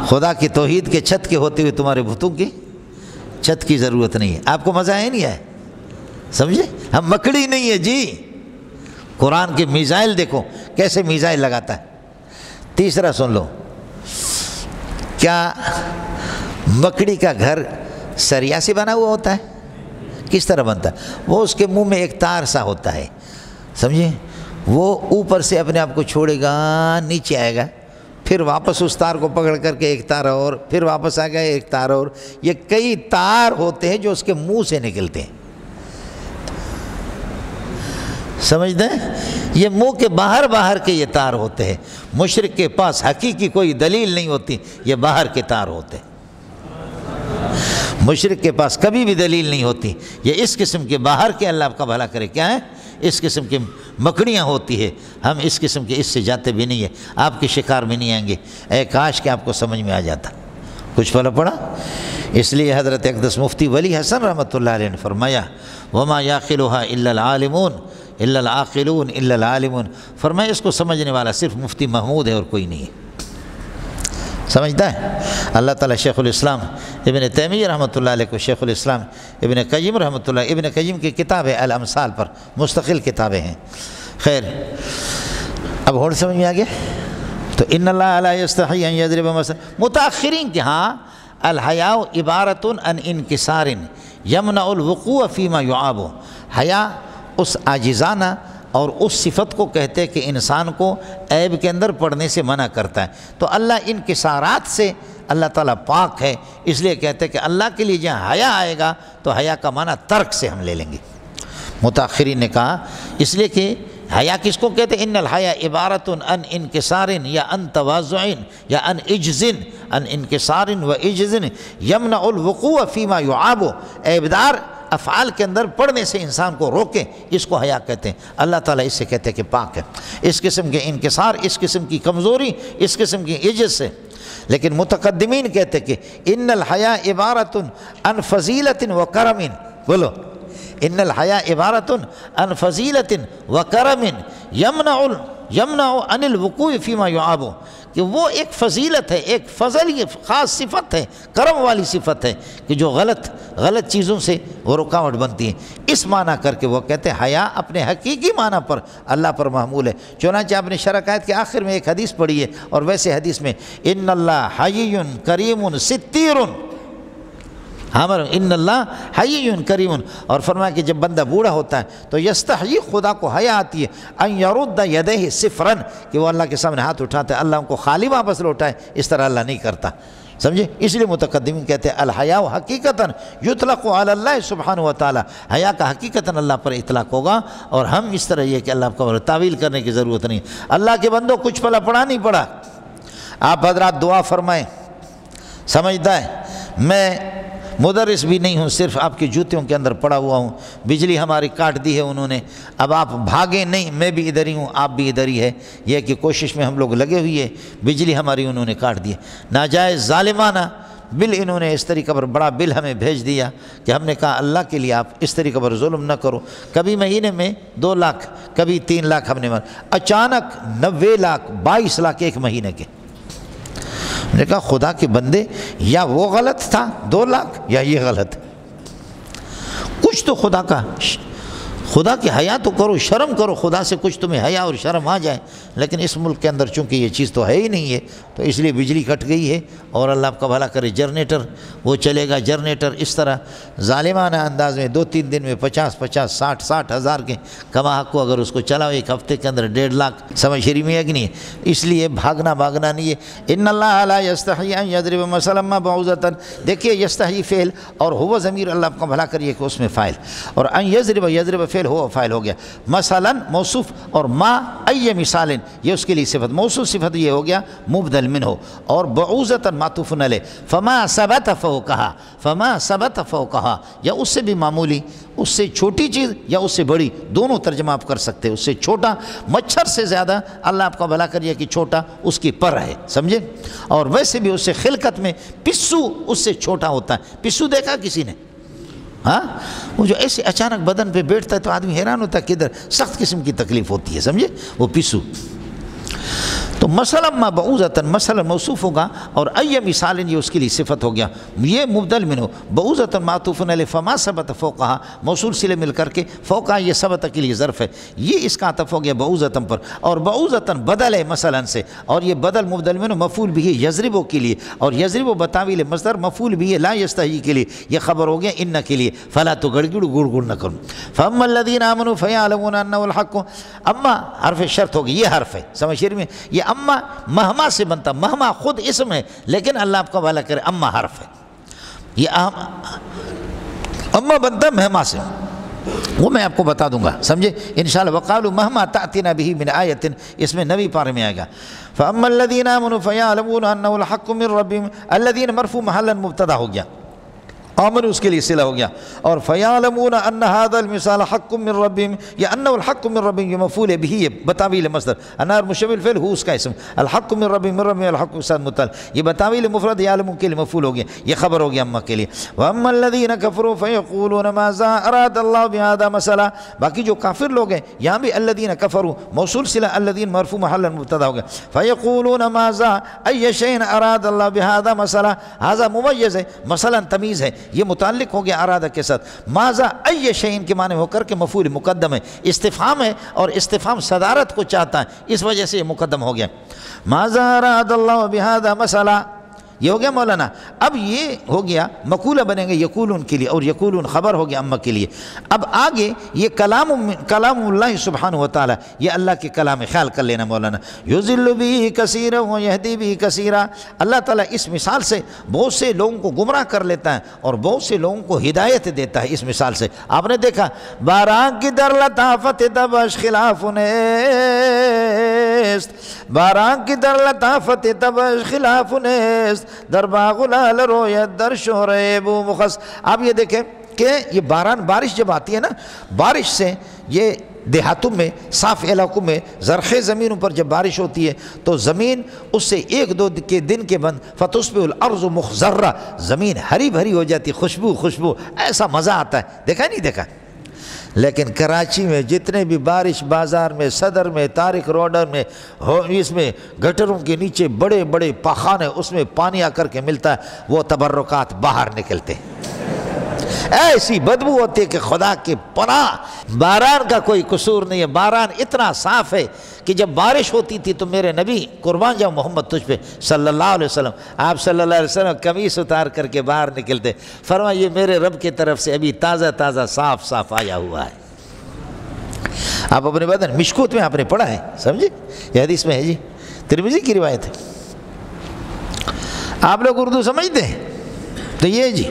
خدا کی توحید کے چھت کے ہوتے ہوئے تمہارے بتوں کی چھت کی ضرورت نہیں ہے. آپ کو مزہ ہے نہیں ہے؟ سمجھے؟ ہم مکڑی نہیں ہے جی. قرآن کے میزائل دیکھو کیسے میزائل لگاتا ہے. تیسرا سن لو، کیا مکڑی کا گھر سریا سے بنا ہوا ہوتا ہے؟ کس طرح بنتا ہے؟ وہ اس کے منہ میں ایک تار سا ہوتا ہے، سمجھے؟ وہ اوپر سے اپنے آپ کو چھوڑے گا، نیچے آئے گا، پھر واپس اس تار کو پکڑ کر کے ایک تار اور، پھر واپس آ گیا ایک تار اور. یہ کئی تار ہوتے ہیں جو اس کے منہ سے نکلتے ہیں. سمجھتے ہیں؟ یہ منہ کے باہر کے یہ تار ہوتے ہیں. مشرک کے پاس حقیقی کوئی دلیل نہیں ہوتی، یہ باہر کے تار ہوتے ہیں. مشرک کے پاس کبھی بھی دلیل نہیں ہوتی. یہ اس قسم کے باہر کے، اللہ آپ کا بھلا کرے، کیا ہے؟ اس قسم کی مکڑیاں ہوتی ہے. ہم اس قسم کے اس سے جاتے بھی نہیں ہیں، آپ کے شکار میں نہیں آئیں گے. اے کاش کہ آپ کو سمجھ میں آ جاتا. کچھ پھل پڑا؟ اس لیے حضرت اقدس مفتی ولی حسن رحمۃ اللہ علیہ نے فرمایا وما یعقلها الا العالمون الا العاقلون الا العالمون. فرمایا اس کو سمجھنے والا صرف مفتی محمود ہے اور کوئی نہیں ہے. سمجھتا ہے؟ اللہ تعالیٰ شیخ الاسلام ابن تیمیہ رحمۃ اللہ علیہ کو شیخ الاسلام ابن قیم رحمۃ اللہ، ابن قیم کی کتاب ہے الامثال پر، مستقل کتابیں ہیں. خیر، اب اور سمجھ میں آ گیا؟ تو ان اللہ لا یستحی ان یضرب مثلا. متاخرین کے ہاں الحیاء عبارۃ عن انکسار یمنع الوقوع فیما یعاب. حیا اس عاجزانہ اور اس صفت کو کہتے کہ انسان کو عیب کے اندر پڑنے سے منع کرتا ہے. تو اللہ انکسارات سے اللہ تعالیٰ پاک ہے، اس لیے کہتے ہیں کہ اللہ کے لیے جہاں حیا آئے گا تو حیا کا معنی ترک سے ہم لے لیں گے. متاخرین نے کہا اس لیے کہ حیا کس کو کہتے ہیں؟ ان الحیا عبارۃ عن انکسار یا عن تواضع یا عن عجز، عن انکسار و عجز یمنع الوقوع فیما یعاب. عیبدار افعال کے اندر پڑھنے سے انسان کو روکیں، اس کو حیا کہتے ہیں. اللہ تعالیٰ اس سے کہتے ہیں کہ پاک ہے اس قسم کے انکسار، اس قسم کی کمزوری، اس قسم کی عجز سے. لیکن متقدمین کہتے ہیں کہ ان الحیا عبارۃ عن فضیلت و کرم. بولو، ان الحیا عبارۃ عن فضیلت و کرم یمنع عن الوقوع فیما یعاب. کہ وہ ایک فضیلت ہے، ایک فضل، یہ خاص صفت ہے، کرم والی صفت ہے کہ جو غلط چیزوں سے وہ رکاوٹ بنتی ہے. اس معنی کر کے وہ کہتے ہیں حیا اپنے حقیقی معنی پر اللہ پر محمول ہے. چنانچہ آپ نے شرح آیت کے آخر میں ایک حدیث پڑھی ہے، اور ویسے حدیث میں ان اللہ حی کریم ستیر، ان اللہ حی کریم. اور فرمایا کہ جب بندہ بوڑھا ہوتا ہے تو یستحیی، خدا کو حیا آتی ہے، ان یرد یدیہ صفرا، کہ وہ اللہ کے سامنے ہاتھ اٹھاتے ہیں، اللہ ان کو خالی واپس لوٹائے. اس طرح اللہ نہیں کرتا. سمجھے؟ اس لیے متقدمین کہتے ہیں الحیاء حقیقتاً یطلق علی اللہ سبحانہ و تعالی. حیا کا حقیقتاً اللہ پر اطلاق ہوگا. اور ہم اس طرح یہ کہ اللہ کو تعویل کرنے کی ضرورت نہیں. اللہ کے بندوں کچھ پلا پڑا نہیں پڑا. آپ حضرات دعا فرمائیں. سمجھتا ہے میں مدرس بھی نہیں ہوں، صرف آپ کے جوتوں کے اندر پڑا ہوا ہوں. بجلی ہماری کاٹ دی ہے انہوں نے. اب آپ بھاگیں نہیں، میں بھی ادھر ہی ہوں، آپ بھی ادھر ہی ہے. یہ کہ کوشش میں ہم لوگ لگے ہوئے ہیں. بجلی ہماری انہوں نے کاٹ دی ہے. ناجائز ظالمانہ بل انہوں نے اس طریقے پر بڑا بل ہمیں بھیج دیا کہ ہم نے کہا اللہ کے لیے آپ اس طریقے پر ظلم نہ کرو. کبھی مہینے میں 2 لاکھ، کبھی 3 لاکھ ہم نے اچانک 90 لاکھ 22 لاکھ ایک مہینے کے. نے کہا خدا کے بندے، یا وہ غلط تھا 2 لاکھ یا یہ غلط. کچھ تو خدا کی حیا تو کرو، شرم کرو، خدا سے کچھ تمہیں حیا اور شرم آ جائے. لیکن اس ملک کے اندر چونکہ یہ چیز تو ہے ہی نہیں ہے، تو اس لیے بجلی کٹ گئی ہے. اور اللہ آپ کا بھلا کرے جنریٹر وہ چلے گا. جنریٹر اس طرح ظالمانہ انداز میں 2-3 دن میں 50-50 60 ہزار کے کما حق کو اگر اس کو چلاؤ ایک ہفتے کے اندر 1.5 لاکھ. سمجھ شری میں ہے کہ نہیں ہے؟ اس لیے بھاگنا نہیں ہے. ان اللہ لا یستحی ان یضرب مثلا ما بعوضۃ. دیکھیے یستحی فعل اور ہوا ضمیر اللہ آپ کا بھلا کریے کہ اس میں فاعل، اور ان یضرب فعل ہوا فاعل ہو گیا. مثلا موصوف، اور ما ای مثال یہ اس کے لیے صفت. موصوف صفت یہ ہو گیا مبدل منہ، اور بعوضۃ معطوف علیہ. فما ثبت فوقها، فما ثبت فوقها، یا اس سے بھی معمولی، اس سے چھوٹی چیز یا اس سے بڑی، دونوں ترجمہ آپ کر سکتے. اس سے چھوٹا، مچھر سے زیادہ اللہ آپ کا بھلا کریے کہ چھوٹا اس کی پر ہے. سمجھے؟ اور ویسے بھی اس سے خلقت میں پسو اس سے چھوٹا ہوتا ہے. پسو دیکھا کسی نے؟ ہاں، وہ جو ایسے اچانک بدن پہ بیٹھتا ہے تو آدمی حیران ہوتا ہے، کدھر سخت قسم کی تکلیف ہوتی ہے. سمجھے؟ وہ پسو. تو مثلا ما بعوضۃ مثلا موصوف ہوگا اور ای مثال یہ اس کے لیے صفت ہو گیا، یہ مبدل منہ بعوضۃ معطوف علیہ فما ثبت فوقہا موصول سے مل کر کے فوقہا یہ ثبت کے لیے ظرف ہے، یہ اس کا عطف ہو گیا بعوضۃ پر، اور بعوضۃ بدل ہے مثلا سے، اور یہ بدل مبدل منہ مفعول بھی یضرب کے لیے، اور یضرب بتاویل مصدر مفعول بھی لا یستحی کے لیے، یہ خبر ہو گیا ان کے لیے، فلا تو گڑگڑ گڑ نہ کرو۔ فاما الذین آمنوا فیعلمون انہ الحق، اما حرف شرط ہوگی، یہ حرف ہے سمجھ میں، یہ اما مہما سے بنتا، مہما خود اسم ہے لیکن اللہ آپ کا والا کرے اما حرف ہے، یہ اما بنتا مہما سے، وہ میں آپ کو بتا دوں گا سمجھے انشاءاللہ۔ وقالوا مہما تأتینا به من آیت، اس میں نوی پارے میں آئے گا۔ فاما الذین آمنوا فیعلمون انہ الحق من ربهم، الذین مرفوع محلا مبتدا ہو گیا، آمن اس کے لیے صلہ ہو گیا، اور فیعلمون ان هذا المثال حق من ربهم، یا انه الحق من ربهم یہ مفعول به ہے بتاویل مصدر، انار مشبل فعل ہو اس کا اسم، الحق من ربهم من ربهم الحق کے ساتھ متعلق، یہ بتاویل مفرد یعلمون کے لیے مفعول ہو گیا، یہ خبر ہو گیا اما کے لیے۔ واما الذين كفروا فيقولون ماذا اراد الله بهذا مثلا، باقی جو کافر لوگ ہیں یہاں بھی الذين كفروا موصول صلہ الذين مرفوع محلا مبتدا ہو گیا، فيقولون ماذا اي شيء اراد الله بهذا مثلا، هذا ممیز ہے مثلا تمیز ہے، یہ متعلق ہو گیا ارادہ کے ساتھ، ماذا ای شیء کے معنی ہو کر کے مفعول مقدم ہے، استفہام ہے اور استفہام صدارت کو چاہتا ہے اس وجہ سے یہ مقدم ہو گیا۔ ماذا اراد اللہ بہذا مثلا، یہ ہو گیا مولانا۔ اب یہ ہو گیا مقولہ بنیں گے یقولون کے لیے، اور یقولون خبر ہو گیا اما کے لیے۔ اب آگے یہ کلام اللہ سبحانہ وتعالی، یہ اللہ کے کلام، خیال کر لینا مولانا۔ یضل به کثیرا ویہدی به کثیرا، اللہ تعالیٰ اس مثال سے بہت سے لوگوں کو گمراہ کر لیتا ہے اور بہت سے لوگوں کو ہدایت دیتا ہے اس مثال سے۔ آپ نے دیکھا باران کی در لطافت تبش خلاف نیست، باران کی در لطافت تبش خلاف نیست، در باغ الال رویت در شہر بو مخص۔ آپ یہ دیکھیں کہ یہ بارش جب آتی ہے نا، بارش سے یہ دیہاتوں میں صاف علاقوں میں زرخیز زمینوں پر جب بارش ہوتی ہے تو زمین اس سے ایک دو کے دن کے بعد فتصبح الارض مخضرہ، زمین ہری بھری ہو جاتی، خوشبو، ایسا مزہ آتا ہے، دیکھا نہیں دیکھا؟ لیکن کراچی میں جتنے بھی بارش بازار میں، صدر میں، طارق روڈر میں، اس میں گٹروں کے نیچے بڑے بڑے پاخانے، اس میں پانی آ کر کے ملتا ہے، وہ تبرکات باہر نکلتے ہیں، ایسی بدبو ہوتی ہے کہ خدا کی پناہ۔ باران کا کوئی قصور نہیں ہے، باران اتنا صاف ہے کہ جب بارش ہوتی تھی تو میرے نبی قربان جاؤ محمد تجھ پہ صلی اللہ علیہ وسلم، آپ صلی اللہ علیہ وسلم قمیص اتار کر کے باہر نکلتے، فرمایا یہ میرے رب کی طرف سے ابھی تازہ صاف آیا ہوا ہے۔ آپ اپنے بدن مشکوت میں آپ نے پڑھا ہے، سمجھے؟ یہ حدیث میں ہے جی، ترمذی کی روایت ہے۔ آپ لوگ اردو سمجھتے ہیں تو یہ جی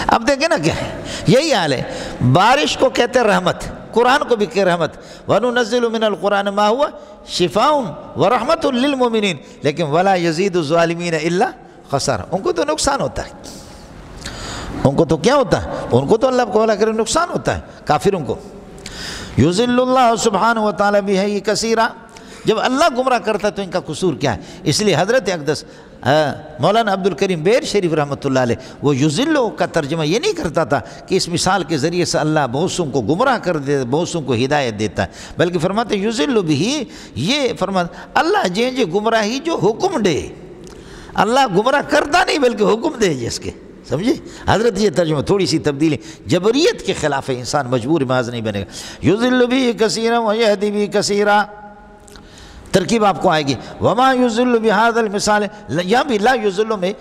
اب دیکھیں نا کیا ہے، یہی حال ہے۔ بارش کو کہتے ہیں رحمت، قرآن کو بھی کہ رحمت، وَنُنَزِّلُ مِنَ الْقُرْآنِ مَا هُوَ شِفَاءٌ وَرَحْمَةٌ لِّلْمُؤْمِنِينَ، لیکن وَلَا يَزِيدُ الظَّالِمِينَ إِلَّا خَسَارًا، ان کو تو نقصان ہوتا ہے، ان کو تو کیا ہوتا ہے، ان کو تو اللہ کو کرے نقصان ہوتا ہے کافروں کو۔ یُذِلُّ اللَّهُ سبحانہ وتعالی بِهِ کثیرا، جب اللہ گمراہ کرتا تو ان کا قصور کیا ہے؟ اس لیے حضرت اقدس مولانا عبد الکریم بیر شریف رحمۃ اللہ علیہ وہ یذلو کا ترجمہ یہ نہیں کرتا تھا کہ اس مثال کے ذریعے سے اللہ بہت سوں کو گمراہ کر دیتا، بہت سوں کو ہدایت دیتا ہے، بلکہ فرماتے یذل بھی، یہ فرماتے اللہ جے گمراہی جو حکم دے، اللہ گمراہ کرتا نہیں بلکہ حکم دے جس کے، سمجھے حضرت؟ یہ ترجمہ تھوڑی سی تبدیلی، جبریت کے خلاف ہے، انسان مجبور محض نہیں بنے گا۔ یذل بھی کثیرا ویہدی بھی کثیرا، ترکیب آپ کو آئے گی۔ وما یذل بہذا المثال، یہاں بھی لا یذل میں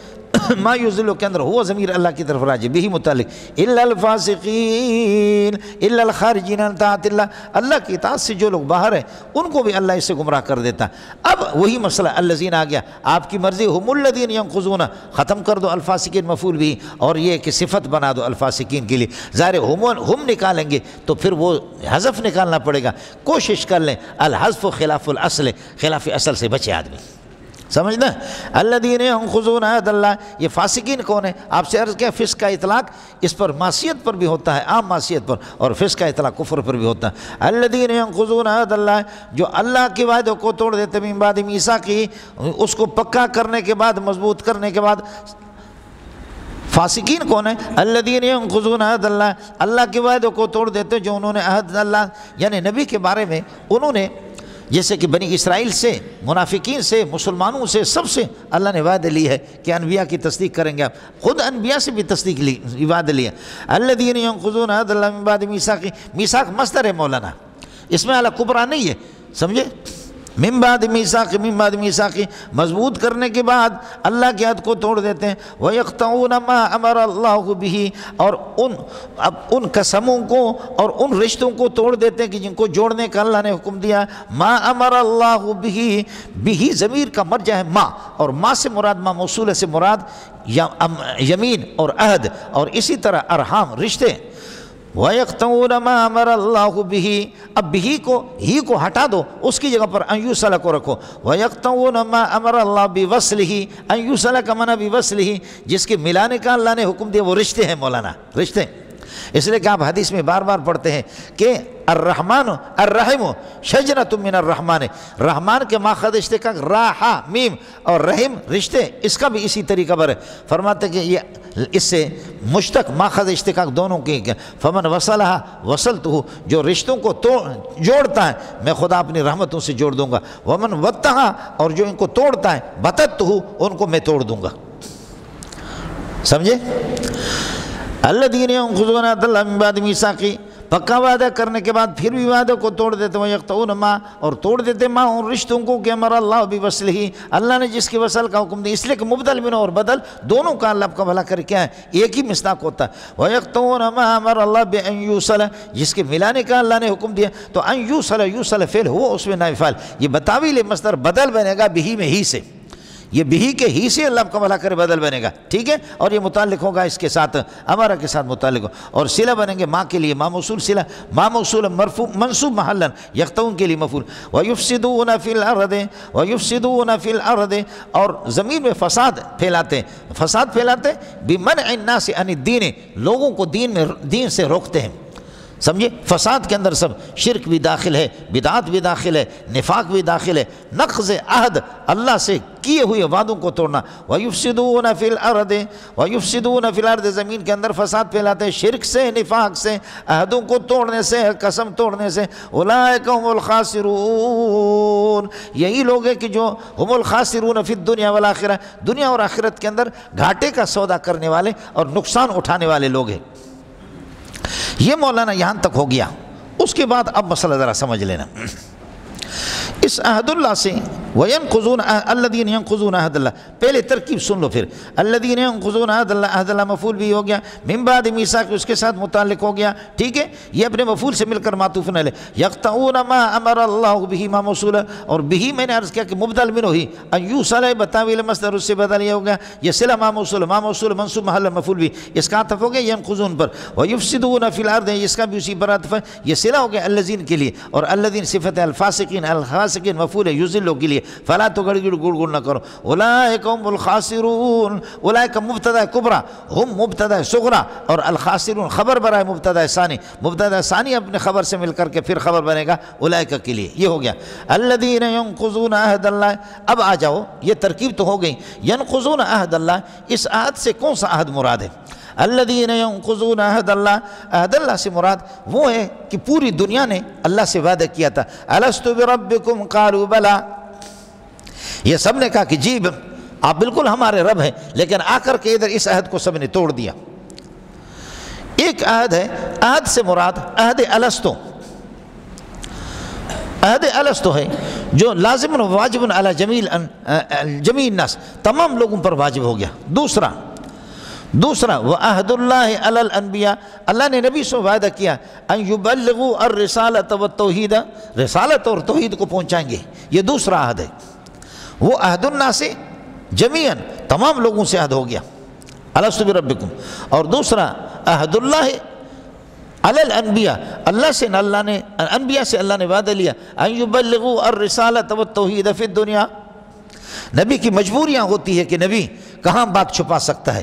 ما یذل کے اندر ہوا ضمیر اللہ کی طرف راجع بھی متعلق، الا الفاسقین الا الخارجین عن طاعت اللہ، اللہ کی اطاعت سے جو لوگ باہر ہیں ان کو بھی اللہ اس سے گمراہ کر دیتا۔ اب وہی مسئلہ الذین آ گیا، آپ کی مرضی، ہم الذین ینقضون، ختم کر دو الفاسقین مفعول بھی، اور یہ کہ صفت بنا دو الفاسقین کے لیے، ظاہر ہم نکالیں گے تو پھر وہ حذف نکالنا پڑے گا، کوشش کر لیں الحذف خلاف الاصل، خلاف اصل سے بچے آدمی، سمجھنا؟ الذین ینقضون عہد اللہ، یہ فاسقین کون ہے؟ آپ سے عرض کیا فسق کا اطلاق اس پر معصیت پر بھی ہوتا ہے، عام معصیت پر، اور فسق کا اطلاق کفر پر بھی ہوتا ہے۔ الذین ینقضون عہد اللہ، جو اللہ کے وعدے کو توڑ دیتے، من بعد میثاقہ، اس کو پکا کرنے کے بعد، مضبوط کرنے کے بعد۔ فاسقین کون ہے؟ الذین ینقضون عہد اللہ، اللہ کے وعدے کو توڑ دیتے جو انہوں نے عہد اللہ یعنی نبی کے بارے میں انہوں نے جیسے کہ بنی اسرائیل سے، منافقین سے، مسلمانوں سے، سب سے اللہ نے وعدہ لی ہے کہ انبیاء کی تصدیق کریں گے آپ. خود انبیاء سے بھی تصدیق لی، وعدہ لیا. الذین ینقضون عہد اللہ من بعد میثاقہ، میثاق مصدر ہے مولانا، اس میں اعلیٰ کبرا نہیں ہے، سمجھے؟ من بعد میثاق، مضبوط کرنے کے بعد اللہ کے عہد کو توڑ دیتے ہیں. وَيَقْطَعُونَ مَا أَمَرَ اللَّهُ بِهِ، اور ان قسموں کو اور ان رشتوں کو توڑ دیتے ہیں کہ جن کو جوڑنے کا اللہ نے حکم دیا. ما امر اللہ بِهِ ضمیر کا مرجع ہے ما، اور ما سے مراد ما موصول سے مراد یمین اور عہد، اور اسی طرح ارحام رشتے. وَيَقْطَعُونَ مَا أَمَرَ اللَّهُ بِهِ، اب بِهِ کو ہی کو ہٹا دو، اس کی جگہ پر ان یوصل کو رکھو. وَيَقْطَعُونَ مَا أَمَرَ اللَّهُ بِوَصْلِهِ، ان یوصل کا معنی بِوَصْلِهِ، جس کے ملانے کا اللہ نے حکم دیا، وہ رشتے ہیں مولانا، رشتے. اس لیے کہ آپ حدیث میں بار بار پڑھتے ہیں کہ الرحمن الرحیم شجرۃ من الرحمن، رحمان کے ماخذ اشتقاق راحہ میم، اور رحم رشتے، اس کا بھی اسی طریقہ پر ہے. فرماتے ہیں کہ یہ اس سے مشتق ماخذ اشتقاق دونوں کی، فمن وصلہ وصلتہ، جو رشتوں کو جوڑتا ہے میں خدا اپنی رحمتوں سے جوڑ دوں گا. ومن وتہا، اور جو ان کو توڑتا ہے بتتہ، ان کو میں توڑ دوں گا. سمجھے؟ الذین ینقضون عہد اللہ من بعد میثاقہ، پکا وعدہ کرنے کے بعد پھر بھی وعدہ کو توڑ دیتے. وَيَقْطَعُونَ مَا، اور توڑ دیتے ما ان رشتوں کو کہ امر اللہ بِوَصْلِهِ، اللہ نے جس کی وصل کا حکم دیا. اس لیے کہ مبدل منہ اور بدل دونوں کا اللہ کا بھلا کر کیا ہے، ایک ہی مصداق ہوتا ہے. وَيَقْطَعُونَ مَا امر اللہ بِأَن يُوصَلَ، جس کے ملانے کا اللہ نے حکم دیا. تو ان یوصل فعل ہوا، اس میں نائب فاعل، یہ بتاویل مصدر بدل بنے گا بہی میں ہی سے، یہ بہی کے ہی سے اللہ کا بھلا کرے بدل بنے گا، ٹھیک ہے. اور یہ متعلق ہوگا اس کے ساتھ، ہمارا کے ساتھ متعلق ہو. اور صلہ بنیں گے ماں کے لیے ما موصول صلہ، ما موصول مرفوع منصوب محلا، یقطعون کے لیے مفعول. وَيُفْسِدُونَ فِي الْأَرْضِ، اور زمین میں فساد پھیلاتے ہیں. فساد پھیلاتے بِمَنْعِ النَّاسِ عَنِ الدِّينِ، لوگوں کو دین سے روکتے ہیں. سمجھے؟ فساد کے اندر سب شرک بھی داخل ہے، بدعات بھی داخل ہے، نفاق بھی داخل ہے، نقض عہد، اللہ سے کیے ہوئے وعدوں کو توڑنا. وَيُفْسِدُونَ فِي الْأَرْضِ، زمین کے اندر فساد پھیلاتے ہیں شرک سے، نفاق سے، عہدوں کو توڑنے سے، قسم توڑنے سے. اولئک هم الخاسرون، یہی لوگ ہیں کہ جو هم الخاسرون فی الدنیا والآخرہ، دنیا اور آخرت کے اندر گھاٹے کا سودا کرنے والے اور نقصان اٹھانے والے لوگ ہیں. یہ مولانا یہاں تک ہو گیا. اس کے بعد اب مسئلہ ذرا سمجھ لینا. اس عہد اللہ سے وَيَنْقُضُونَ الَّذِينَ يَنْقُضُونَ عَهْدَ اللَّهِ، پہلے ترکیب سن لو. پھر الَّذِينَ يَنْقُضُونَ عَهْدَ اللَّهِ، عہد اللہ مفعول بھی ہو گیا، من بعد میثاق اس کے ساتھ متعلق ہو گیا، ٹھیک ہے. یہ اپنے مفعول سے مل کر معطوف علیہ. یقطعون ما امر اللہ بہ ما موصول، اور بہ میں نے عرض کیا کہ مبدل منہ ہی، ان یوصل بتاویل مصدر اس سے بدل یہ ہو گیا. یہ صلہ ما موصول منصوب محل مفعول بھی، اس کا عطف ہو گیا ینقضون پر. ویفسدون فی الارض، اس کا بھی اسی پر عطف ہے. یہ صلہ ہو گیا الذین کے لیے، اور الذین صفت الفاسقین، الفاسقین مفعول ہے یذلوا کے لیے. فلا تو گڑ گڑ نہ کرو. اولئک هم الخاسرون، اولئک مبتدا کبرا، ہم مبتدا صغرا، اور الخاسرون خبر برائے مبتدا ثانی. مبتدا ثانی اپنے خبر سے مل کر کے پھر خبر بنے گا اولئک کے لیے. یہ ہو گیا الذین ینقضون عہد اللہ. اب آ جاؤ، یہ ترکیب تو ہو گئی. ینقضون عہد اللہ، اس عہد سے کون سا عہد مراد ہے؟ الذین ینقضون عہد اللہ، عہد اللہ سے مراد وہ ہے کہ پوری دنیا نے اللہ سے وعدہ کیا تھا، الست بربکم قالوا بلا. یہ سب نے کہا کہ جی آپ بالکل ہمارے رب ہیں، لیکن آ کر کے ادھر اس عہد کو سب نے توڑ دیا. ایک عہد ہے، عہد سے مراد عہد الستو. عہد الستو ہے جو لازم و واجب علی جمیع الناس، تمام لوگوں پر واجب ہو گیا. دوسرا وعہد اللہ علی الانبیاء، اللہ نے نبی سے وعدہ کیا ان یبلغوا الرسالۃ والتوحید، رسالت اور توحید کو پہنچائیں گے. یہ دوسرا عہد ہے. وہ عہد الناس جمیعاً، تمام لوگوں سے عہد ہو گیا، الست بربکم. اور دوسرا عہد اللہ علی الانبیاء، اللہ سے اللہ نے انبیاء سے اللہ نے وعدہ لیا ان یبلغوا الرسالۃ والتوحید فی الدنیا. نبی کی مجبوریاں ہوتی ہے کہ نبی کہاں بات چھپا سکتا ہے،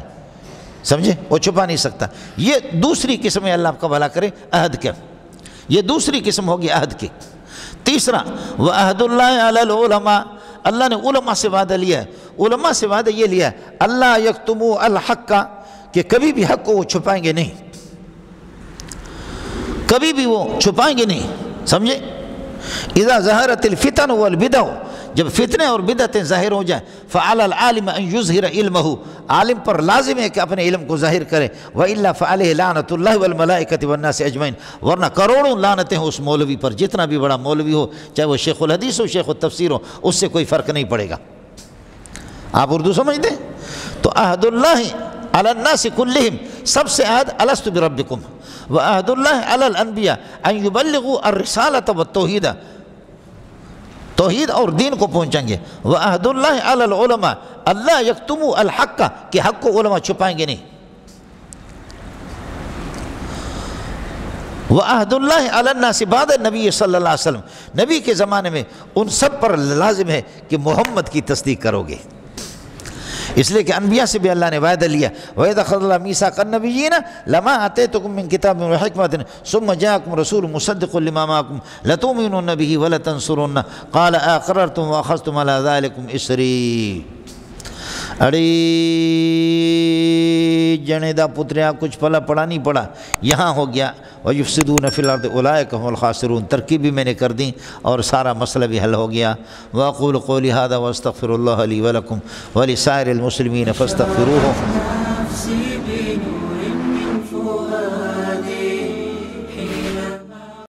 سمجھے؟ وہ چھپا نہیں سکتا. یہ دوسری قسم ہے، اللہ آپ کا بھلا کرے، عہد کے. یہ دوسری قسم ہوگی عہد کی. تیسرا وعہد اللہ علی العلماء، اللہ نے علماء سے وعدہ لیا ہے. علماء سے وعدہ یہ لیا ہے اللہ یکتموا الحق، کہ کبھی بھی حق کو وہ چھپائیں گے نہیں، کبھی بھی وہ چھپائیں گے نہیں. سمجھے؟ اذا ظہرت الفتن والبدع، جب فتنے اور بدعتیں ظاہر ہو جائیں، فعلی العالم ان یظہر علمہ، عالم پر لازم ہے کہ اپنے علم کو ظاہر کرے، والا فعلیہ لعنۃ اللہ والملائکۃ والناس اجمعین، ورنہ کروڑوں لعنتیں ہوں اس مولوی پر، جتنا بھی بڑا مولوی ہو، چاہے وہ شیخ الحدیث ہو، شیخ التفسیر ہو، اس سے کوئی فرق نہیں پڑے گا۔ آپ اردو سمجھتے ہیں؟ تو عہد اللہ علی الناس کلہم، سب سے عہد الست بربکم، وعہد اللہ علی الانبیاء ان یبلغوا الرسالۃ والتوحید، توحید اور دین کو پہنچیں گے، وعہد اللہ علی العلماء اللہ یکتموا الحق، کہ حق کو علماء چھپائیں گے نہیں، وعہد اللہ علی الناس بعد النبی صلی اللہ علیہ وسلم، نبی کے زمانے میں ان سب پر لازم ہے کہ محمد کی تصدیق کرو گے، اس لیے کہ انبیاء سے بھی اللہ نے وعدہ لیا، وَإِذْ أَخَذَ اللَّهُ مِيثَاقَ النَّبِيِّينَ لَمَا آتَيْتُكُم مِّن كِتَابٍ وَحِكْمَةٍ ثُمَّ جَاءَكُمْ رَسُولٌ مُصَدِّقٌ لِّمَا مَعَكُمْ لَتُؤْمِنُنَّ بِهِ وَلَتَنصُرُنَّهُ قَالَ أَقْرَرْتُمْ وَأَخَذْتُمْ عَلَىٰ ذَٰلِكُمْ إِصْرِي۔ اڑی جنے دا پتریا، کچھ پلا پڑا نہیں پڑا، یہاں ہو گیا وَيُفْسِدُونَ فِي الْأَرْضِ أُولَٰئِكَ هُمُ الْخَاسِرُونَ، ترکیب بھی میں نے کر دی اور سارا مسئلہ بھی حل ہو گیا۔ وَأَقُولُ قَوْلِي هَٰذَا وَأَسْتَغْفِرُ اللَّهَ لِي وَلَكُمْ وَلِسَائِرِ الْمُسْلِمِينَ فَاسْتَغْفِرُوهُ۔